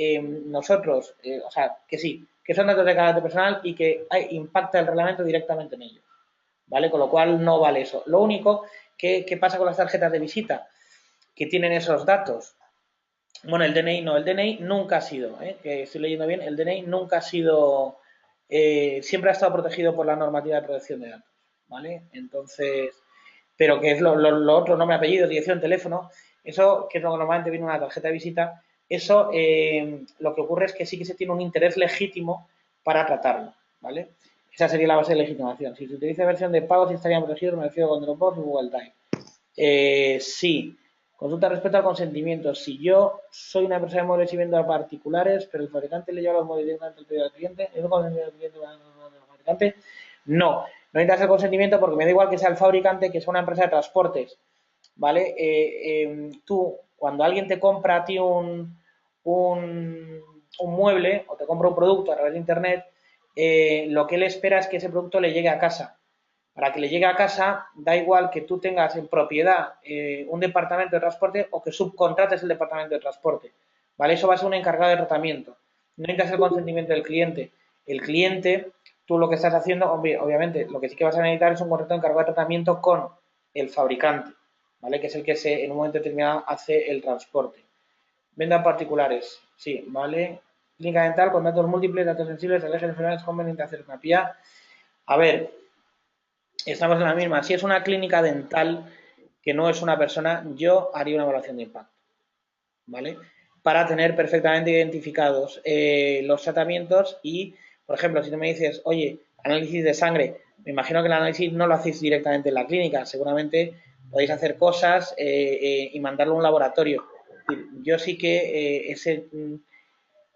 nosotros, o sea, que sí, que son datos de carácter personal y que impacta el reglamento directamente en ellos. ¿Vale? Con lo cual no vale eso. Lo único que pasa con las tarjetas de visita, que tienen esos datos. Bueno, el DNI no, el DNI nunca ha sido, que estoy leyendo bien, el DNI nunca ha sido, siempre ha estado protegido por la normativa de protección de datos, ¿vale? Entonces, pero que es lo otro, nombre, apellido, dirección, teléfono, eso, que es lo que normalmente viene en una tarjeta de visita, eso lo que ocurre es que sí que se tiene un interés legítimo para tratarlo, ¿vale? Esa sería la base de legitimación. Si se utiliza versión de pago, sí estarían protegidos, me refiero con Dropbox y Google Drive. Sí. Consulta respecto al consentimiento. Si yo soy una empresa de muebles y vendo a particulares, pero el fabricante le lleva los muebles directamente al pedido del cliente, ¿es un consentimiento del cliente para el fabricante? No. No necesitas el consentimiento porque me da igual que sea el fabricante que sea una empresa de transportes. ¿Vale? Tú, cuando alguien te compra a ti un mueble o te compra un producto a través de internet, lo que él espera es que ese producto le llegue a casa. Para que le llegue a casa, da igual que tú tengas en propiedad un departamento de transporte o que subcontrates el departamento de transporte. ¿Vale? Eso va a ser un encargado de tratamiento. No necesitas el consentimiento del cliente. El cliente, tú lo que estás haciendo, obviamente, lo que sí que vas a necesitar es un contrato de encargado de tratamiento con el fabricante, ¿vale? Que es el que en un momento determinado hace el transporte. Venta particulares, sí, ¿vale? Clínica dental con datos múltiples, datos sensibles, alergias enfermedades, conveniente hacer terapia. A ver, estamos en la misma. Si es una clínica dental que no es una persona, yo haría una evaluación de impacto, ¿vale? Para tener perfectamente identificados los tratamientos y, por ejemplo, si tú me dices, oye, análisis de sangre, me imagino que el análisis no lo hacéis directamente en la clínica, seguramente podéis hacer cosas y mandarlo a un laboratorio. Yo sí que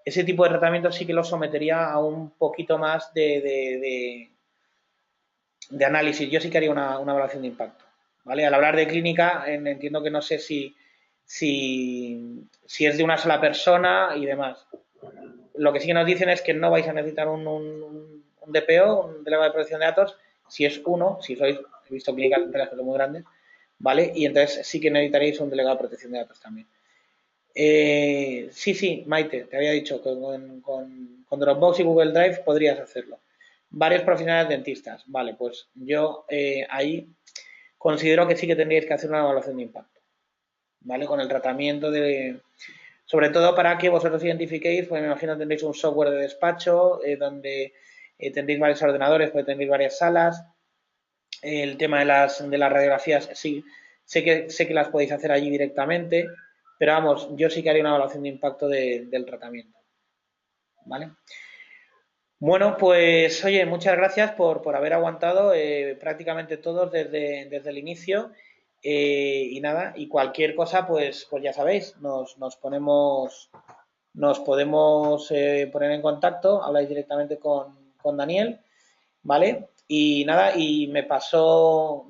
ese tipo de tratamiento sí que lo sometería a un poquito más de análisis. Yo sí que haría una evaluación de impacto. ¿Vale? Al hablar de clínica, entiendo que no sé si es de una sola persona y demás. Lo que sí que nos dicen es que no vais a necesitar un DPO, un delegado de protección de datos, si es uno, si sois, he visto clínicas enteras que son muy grandes, ¿vale? Y entonces sí que necesitaréis un delegado de protección de datos también. Sí, Maite, te había dicho que con Dropbox y Google Drive podrías hacerlo. Varios profesionales dentistas, vale, pues yo ahí considero que sí que tendríais que hacer una evaluación de impacto, ¿vale? Con el tratamiento sobre todo para que vosotros identifiquéis, pues me imagino que tendréis un software de despacho donde tendréis varios ordenadores, pues tendréis varias salas. El tema de las radiografías, sí, sé que las podéis hacer allí directamente, pero vamos, yo sí que haría una evaluación de impacto del tratamiento, ¿vale? Bueno, pues oye, muchas gracias por haber aguantado prácticamente todos desde el inicio. Y nada, y cualquier cosa, pues ya sabéis, nos podemos poner en contacto, habláis directamente con Daniel, ¿vale? Y nada, y me pasó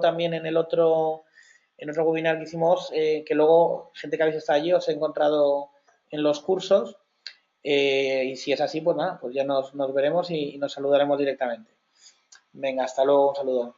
también en otro webinar que hicimos, que luego, gente que habéis estado allí, os he encontrado en los cursos. Y si es así, pues nada, pues ya nos veremos y nos saludaremos directamente. Venga, hasta luego, un saludo.